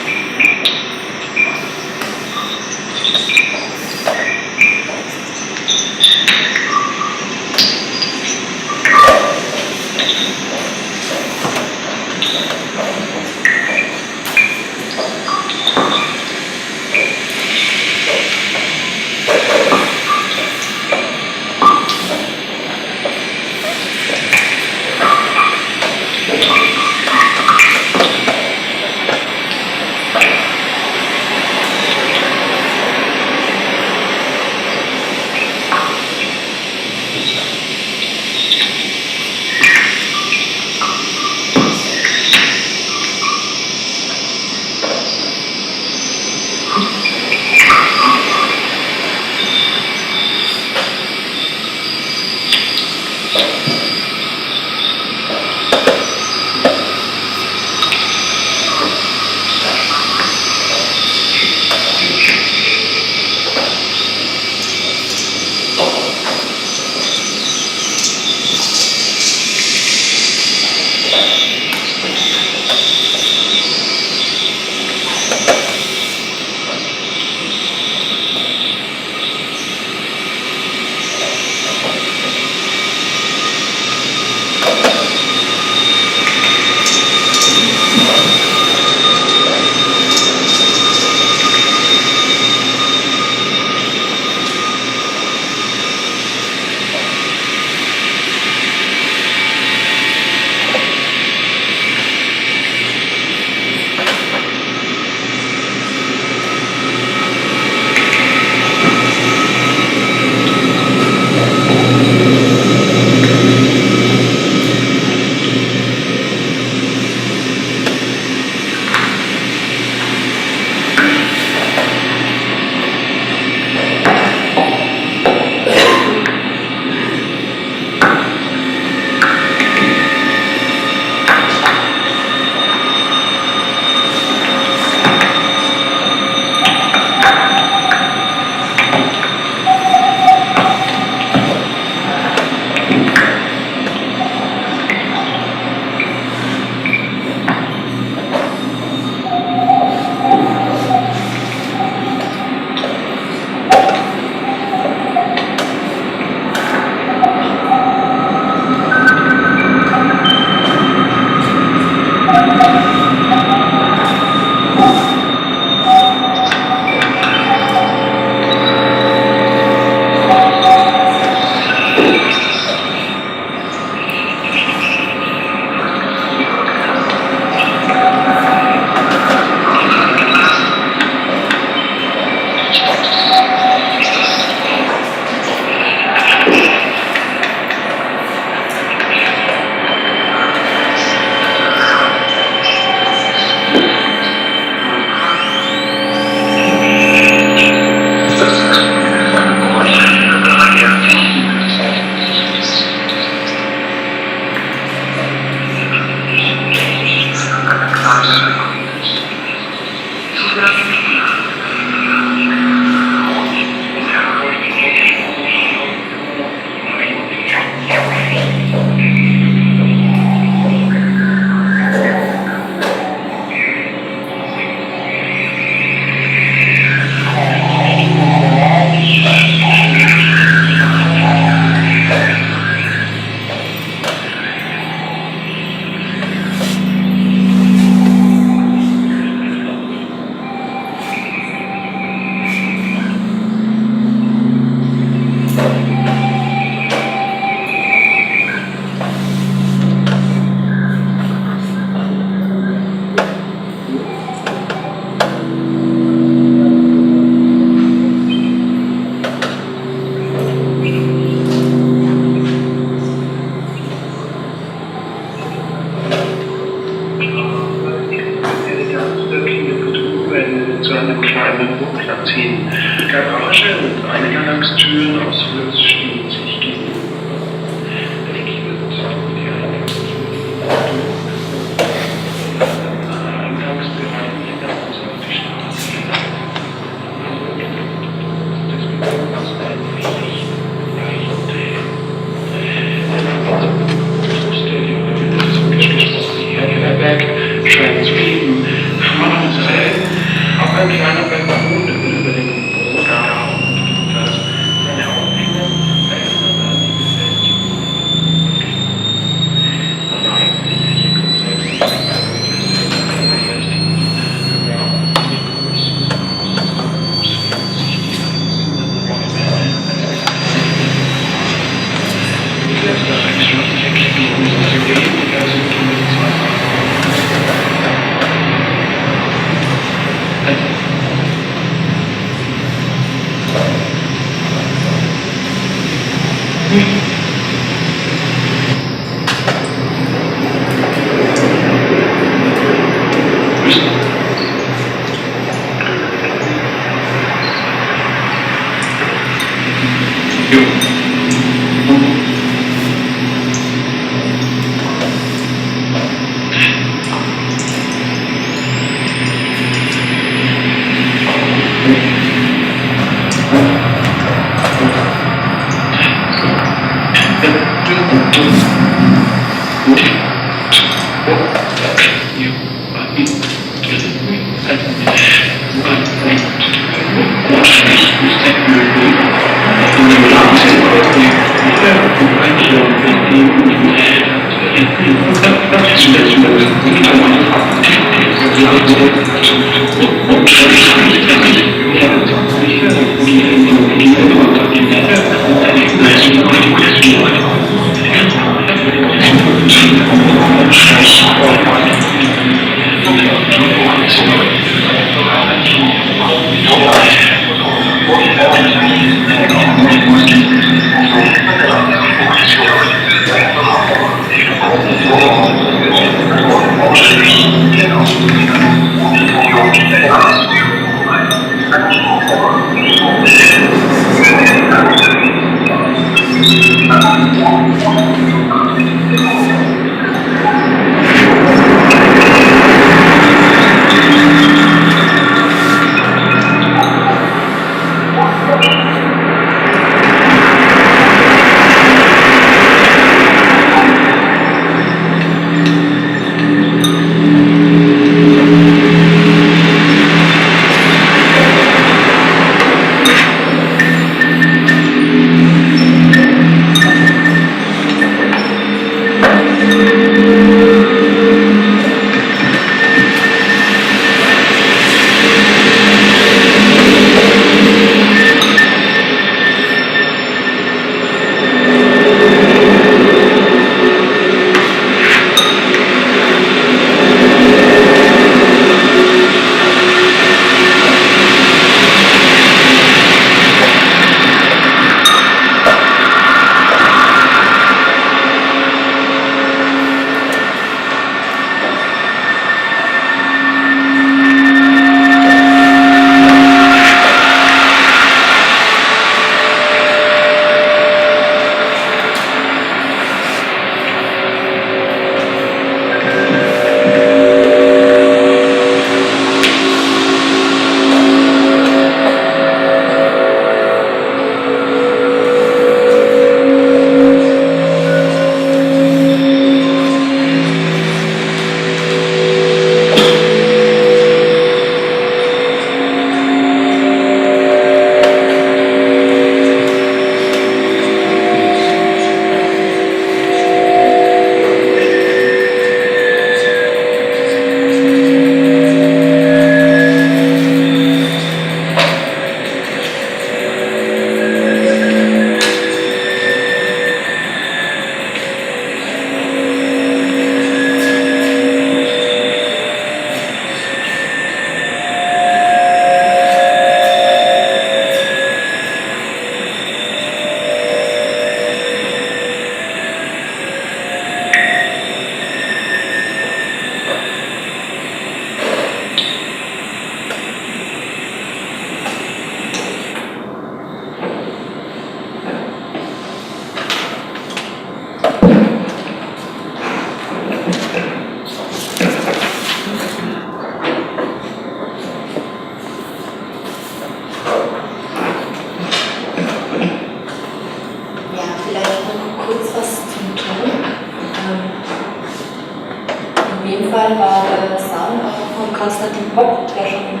S1: Fall war der Sound von Konstantin Popp, der schon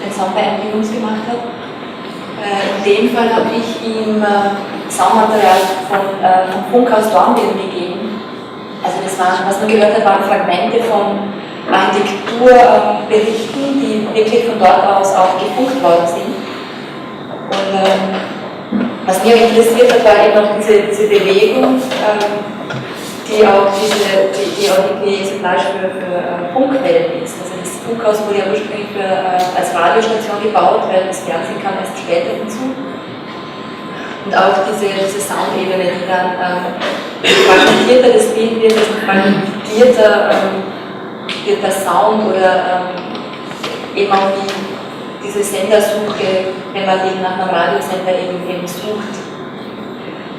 S1: den Sound bei uns gemacht hat. In dem Fall habe ich ihm Soundmaterial vom Funkhaus Dornbirn gegeben. Also das waren, was man gehört hat, waren Fragmente von Architekturberichten, die wirklich von dort aus auch gefunkt worden sind. Und was mich interessiert hat, war eben auch diese Bewegung, die auch irgendwie exemplarisch für Funkwellen ist. Also das Funkhaus wurde ja ursprünglich als Radiostation gebaut, weil das Fernsehen kam erst später hinzu. Und auch diese Soundebene, die dann fragmentierter das Bild wird, also fragmentierter wird der Sound oder eben auch diese Sendersuche, wenn man eben nach einem Radiosender eben sucht.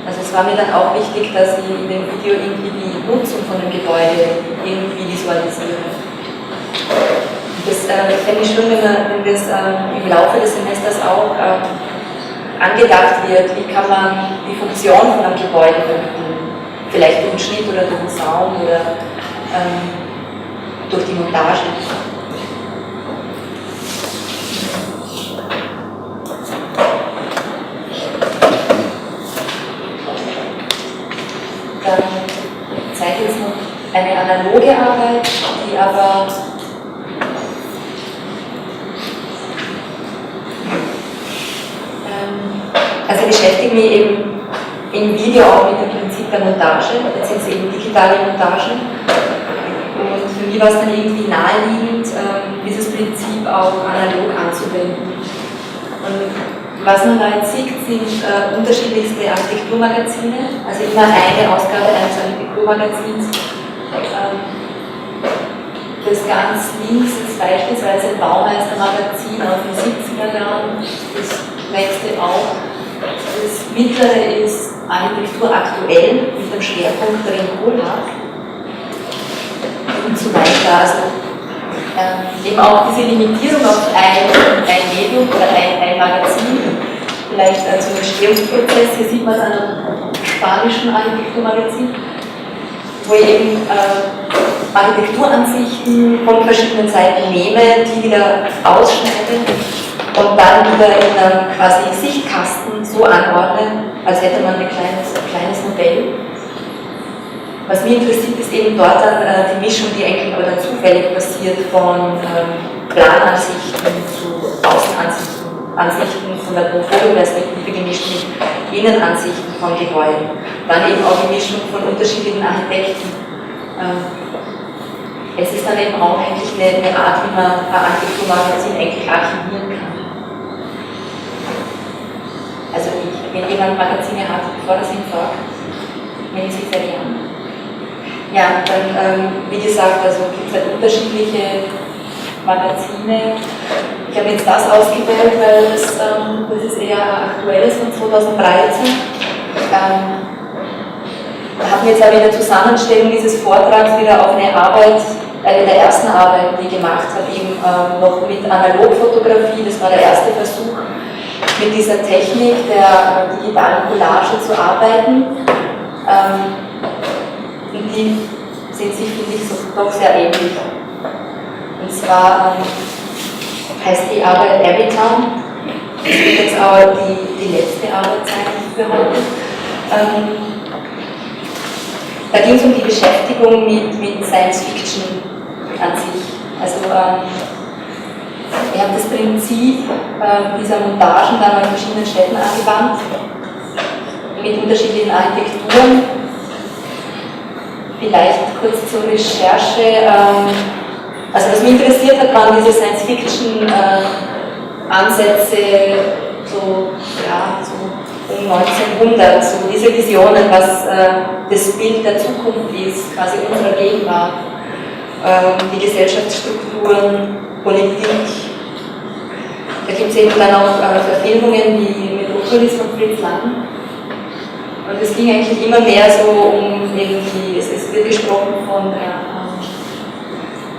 S1: Also es war mir dann auch wichtig, dass ich in dem Video irgendwie die Nutzung von dem Gebäude irgendwie visualisiere. Das fände ich schön, wenn das im Laufe des Semesters auch angedacht wird, wie kann man die Funktion von einem Gebäude vermitteln. Vielleicht durch den Schnitt oder durch den Sound oder durch die Montage. Dann zeige ich jetzt noch eine analoge Arbeit, die aber also beschäftige mich eben im Video auch mit dem Prinzip der Montage. Jetzt sind es eben digitale Montagen. Und für mich war es dann irgendwie naheliegend, dieses Prinzip auch analog anzuwenden. Und was man da jetzt sieht, sind unterschiedlichste Architekturmagazine, also immer eine Ausgabe eines Architekturmagazins. Das ganz links ist beispielsweise ein Baumeister-Magazin aus den 70er Jahren, das nächste auch. Das mittlere ist Architektur aktuell mit dem Schwerpunkt drin Kohlhaas und so weiter. Also eben auch diese Limitierung auf ein Medium oder ein Magazin, vielleicht zum Entstehungsprozess. Hier sieht man es an einem spanischen Architekturmagazin, wo ich eben Architekturansichten von verschiedenen Seiten nehme, die wieder ausschneide und dann wieder in einem quasi Sichtkasten so anordne, als hätte man ein kleines Modell. Was mich interessiert, ist eben dort dann die Mischung, die eigentlich aber dann zufällig passiert, von Planansichten zu Außenansichten von der Vogelperspektive gemischt mit Innenansichten von Gebäuden. Dann eben auch die Mischung von unterschiedlichen Architekten. Es ist dann eben auch eigentlich eine Art, wie man ein Architekturmagazin eigentlich archivieren kann. Also wenn jemand Magazine hat, bevor das ihn fragt, nehme ich sie sehr gerne. Ja, dann, wie gesagt, also gibt es halt unterschiedliche Magazine. Ich habe jetzt das ausgewählt, weil das ist eher aktuelles von 2013. Da haben wir jetzt aber in der Zusammenstellung dieses Vortrags wieder auch eine der ersten Arbeiten, die ich gemacht habe, eben noch mit Analogfotografie. Das war der erste Versuch, mit dieser Technik der digitalen Collage zu arbeiten. Und die sind sich, finde ich, doch sehr ähnlich. Und zwar heißt die Arbeit Abbeytown. Das wird jetzt aber die letzte Arbeit sein für heute. Da ging es um die Beschäftigung mit Science Fiction an sich. Also ich habe das Prinzip dieser Montagen dann in verschiedenen Städten angewandt, mit unterschiedlichen Architekturen. Vielleicht kurz zur Recherche. Also was mich interessiert hat, waren diese Science-Fiction-Ansätze so um 1900, so diese Visionen, was das Bild der Zukunft ist, quasi unserer Gegenwart, die Gesellschaftsstrukturen, Politik. Da gibt es eben dann auch Verfilmungen wie Metropolis von Fritz Lang. Und es ging eigentlich immer mehr so um irgendwie, es wird gesprochen von der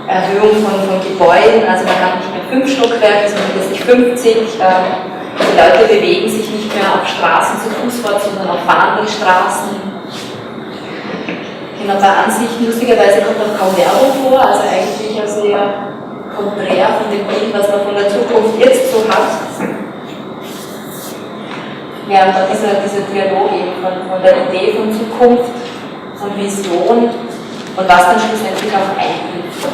S1: Erhöhung von Gebäuden, also man hat nicht mehr 5 Stockwerke, sondern plötzlich 50. Die Leute bewegen sich nicht mehr auf Straßen zu Fuß fort, sondern auf fahrenden Straßen. Genau, bei Ansichten, lustigerweise kommt auch kaum Werbung vor, also eigentlich ja sehr konträr von dem Bild, was man von der Zukunft jetzt so hat. Ja, und dann dieser Dialog eben von der Idee von Zukunft und Vision und was dann schlussendlich auch eintrifft.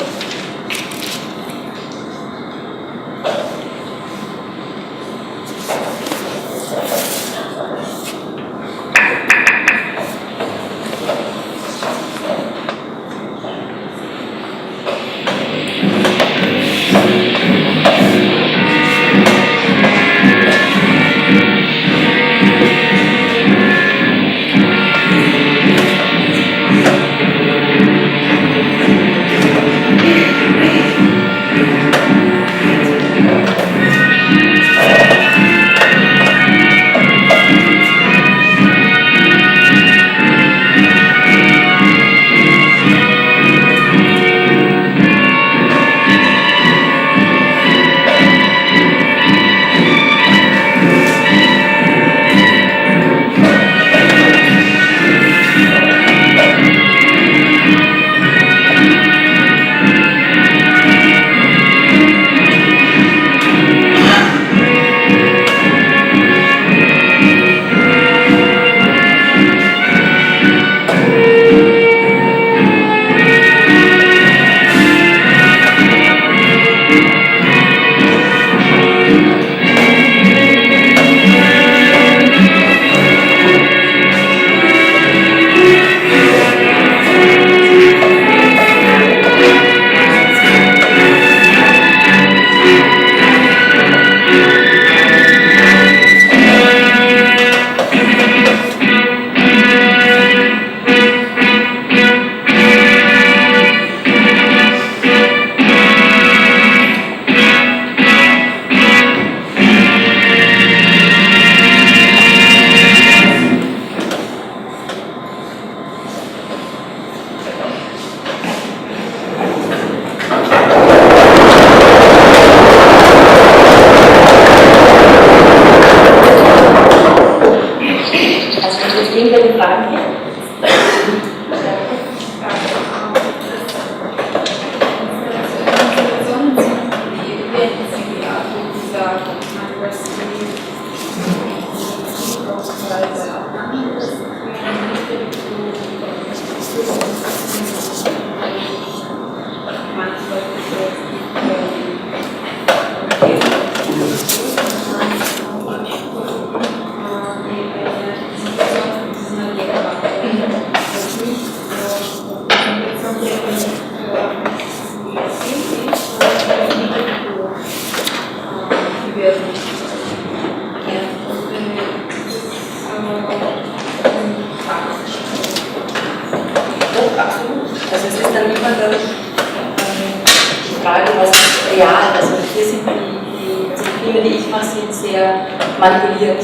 S2: Manipuliert.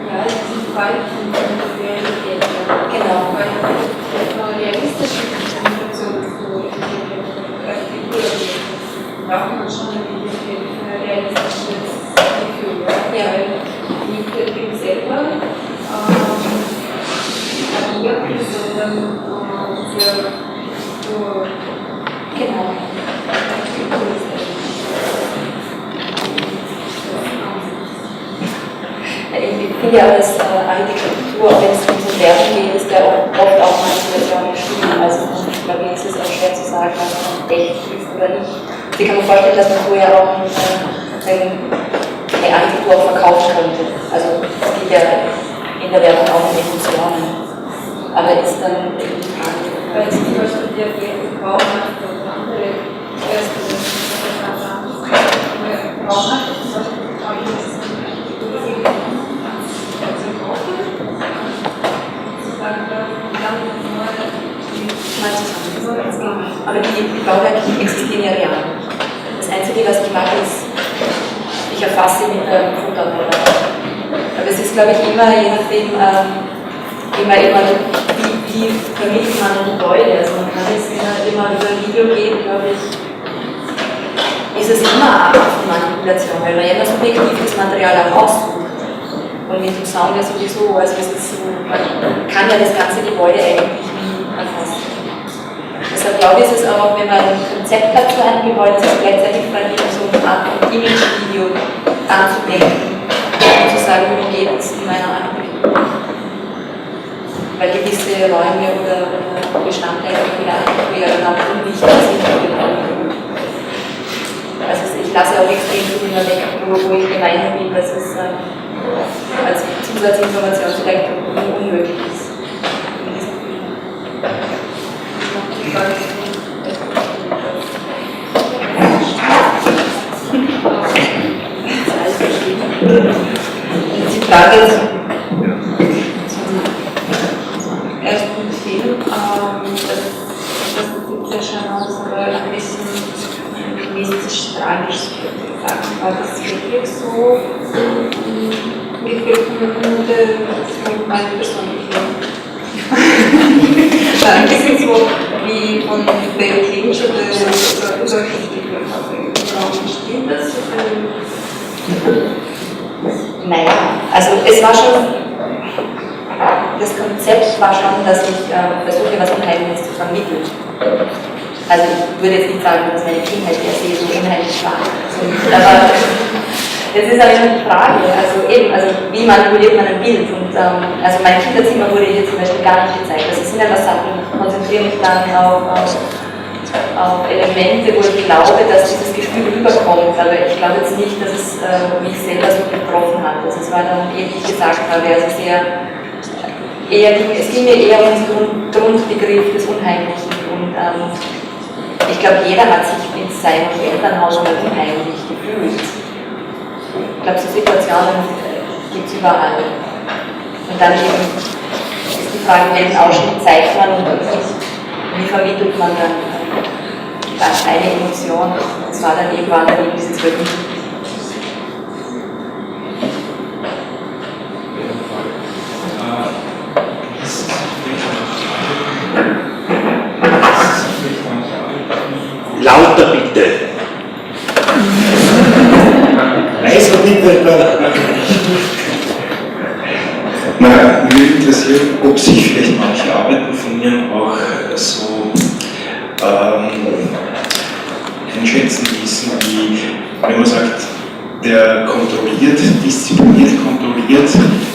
S2: Ja, das ist weit von der Realität. Genau. Weil realistische Kommunikation so braucht man schon ein realistisches Gefühl. Ja, weil nicht der Film selber agiert, sondern für genau.
S1: Ich finde ja als Architektur, wenn es um so Werte geht, ist ja oft auch Manipulation im Spiel. Also bei mir ist es auch schwer zu sagen, was man echt ist oder nicht. Ich kann mir vorstellen, dass man so ja auch eine Architektur auch verkaufen könnte. Also es geht ja in der Werbung auch um Emotionen. Aber ist dann die Frage.
S2: Weil zum Beispiel der Baumarkt oder andere Baumarkt zum Beispiel
S1: aber die Bauwerke existieren ja real. Das Einzige, was ich mache, ist, ich erfasse sie mit einem Fundament. Aber es ist, glaube ich, immer, je nachdem, wie vermittelt man ein Gebäude. Also man kann es immer über ein Video geben, glaube ich, ist es immer eine Art von Manipulation, weil man ja immer subjektiv das Material auch aussucht. Und mit dem Sound ja sowieso, also es ist so, man kann ja das ganze Gebäude eigentlich nie erfassen. Deshalb glaube ich, ist es auch, wenn man ein Konzept hat zu einem Gebäude, ist es gleichzeitig vielleicht eben so eine Art Image-Video anzudenken und zu sagen, worum geht es in meiner Architektur. Weil gewisse Räume oder Bestandteile in der Architektur ja dann auch unwichtig sind für den Raum. Also ich lasse auch extrem viel in der weg, wo ich gemeint bin, dass es als Zusatzinformation vielleicht unmöglich ist. Die Frage ist, zum ersten Film, das sieht ja schon aus, aber ein bisschen mystisch-tragisch, würde ich sagen. War das wirklich so gefühlt von meiner persönlichen ein bisschen so wie von David Lynch oder solche Figuren. Stimmt das? Naja, also es war schon, das Konzept war schon, dass ich versuche, was Unheimliches zu vermitteln. Also ich würde jetzt nicht sagen, dass meine Kindheit per se so unheimlich war. Aber das ist aber schon die Frage, also wie manipuliert man ein Bild? Und also mein Kinderzimmer wurde hier zum Beispiel gar nicht gezeigt. Das sind einfach Sachen, ich konzentriere mich dann auf Elemente, wo ich glaube, dass dieses Gefühl rüberkommt. Aber ich glaube jetzt nicht, dass es mich selber so getroffen hat. Also es war dann, wie ich gesagt habe, also es ging mir eher um den Grundbegriff des Unheimlichen. Und ich glaube, jeder hat sich in seinem Elternhaus mal unheimlich gefühlt. Ich glaube, so Situationen gibt es überall. Und dann eben ist die Frage, welchen Ausschnitt zeigt man und wie vermittelt man dann eine Emotion. Das war dann eben dieses Rücken.
S3: Lauter bitte.
S4: Also bitte. Mich interessiert, ob sich vielleicht manche Arbeiten von Ihnen auch so einschätzen ließen, wie wenn man sagt, der diszipliniert kontrolliert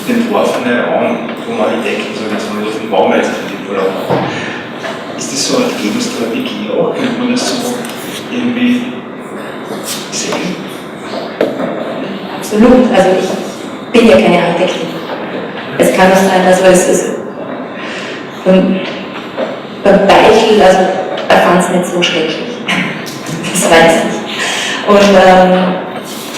S4: den entworfene Raum vom Architekten, so jetzt mal vom Baumeister den Raum. Ist das so eine Gegenstrategie auch? Könnte man das so irgendwie sehen?
S1: Absolut. Also ich bin ja keine Architektin. Es kann auch sein, also es ist beim Beichel, also er fand es nicht so schrecklich. Das weiß ich. Und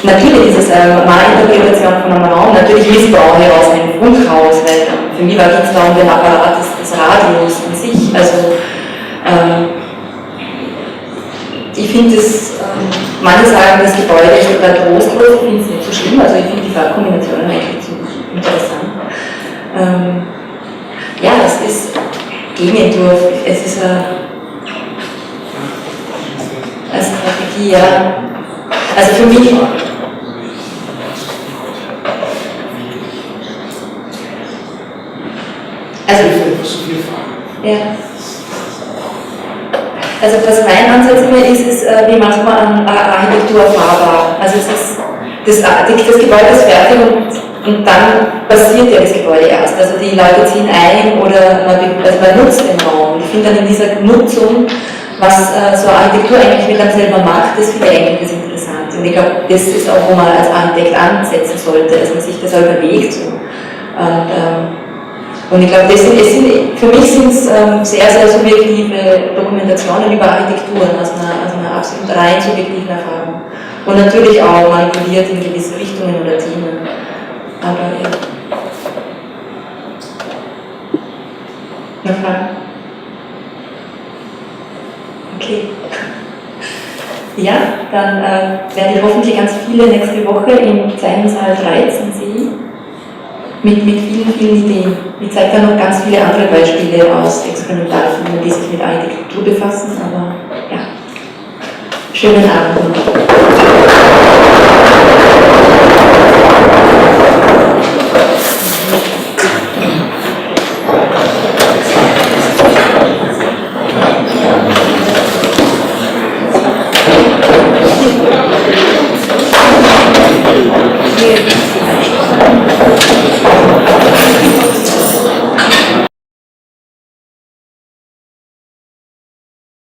S1: natürlich ist es meine Interpretation von einem Raum, natürlich missbrauche ich aus einem Funkhaus, weil für mich war Dienstraum der Apparat des Radios an sich. Also ich finde es, manche sagen, das Gebäude ist total trostlos, ich finde es nicht so schlimm, also ich finde die Farbkombinationen eigentlich so interessant. Ja, es ist Gegenentwurf, es ist eine Strategie, ja. Also für mich, ja. Also was mein Ansatz immer ist, wie macht man Architektur erfahrbar? Also es ist, das Gebäude ist fertig und dann passiert ja das Gebäude erst. Also die Leute ziehen ein oder man nutzt den Raum. Ich finde dann in dieser Nutzung, was so eine Architektur eigentlich mit einem selber macht, das finde ich eigentlich das interessant. Und ich glaube, das ist auch, wo man als Architekt ansetzen sollte, dass man sich das auch überlegt. Und ich glaube, für mich sind es sehr, sehr subjektive Dokumentationen über Architekturen, aus einer absolut rein subjektiven Erfahrung. Und natürlich auch manipuliert in gewisse Richtungen oder Themen. Aber ja. Noch Fragen? Okay. Ja, dann werden wir hoffentlich ganz viele nächste Woche im Zeichensaal 13 sehen. Mit vielen, vielen Ideen. Ich zeige dann noch ganz viele andere Beispiele aus Experimentalfilmen, die sich mit Architektur befassen, aber ja. Schönen Abend noch.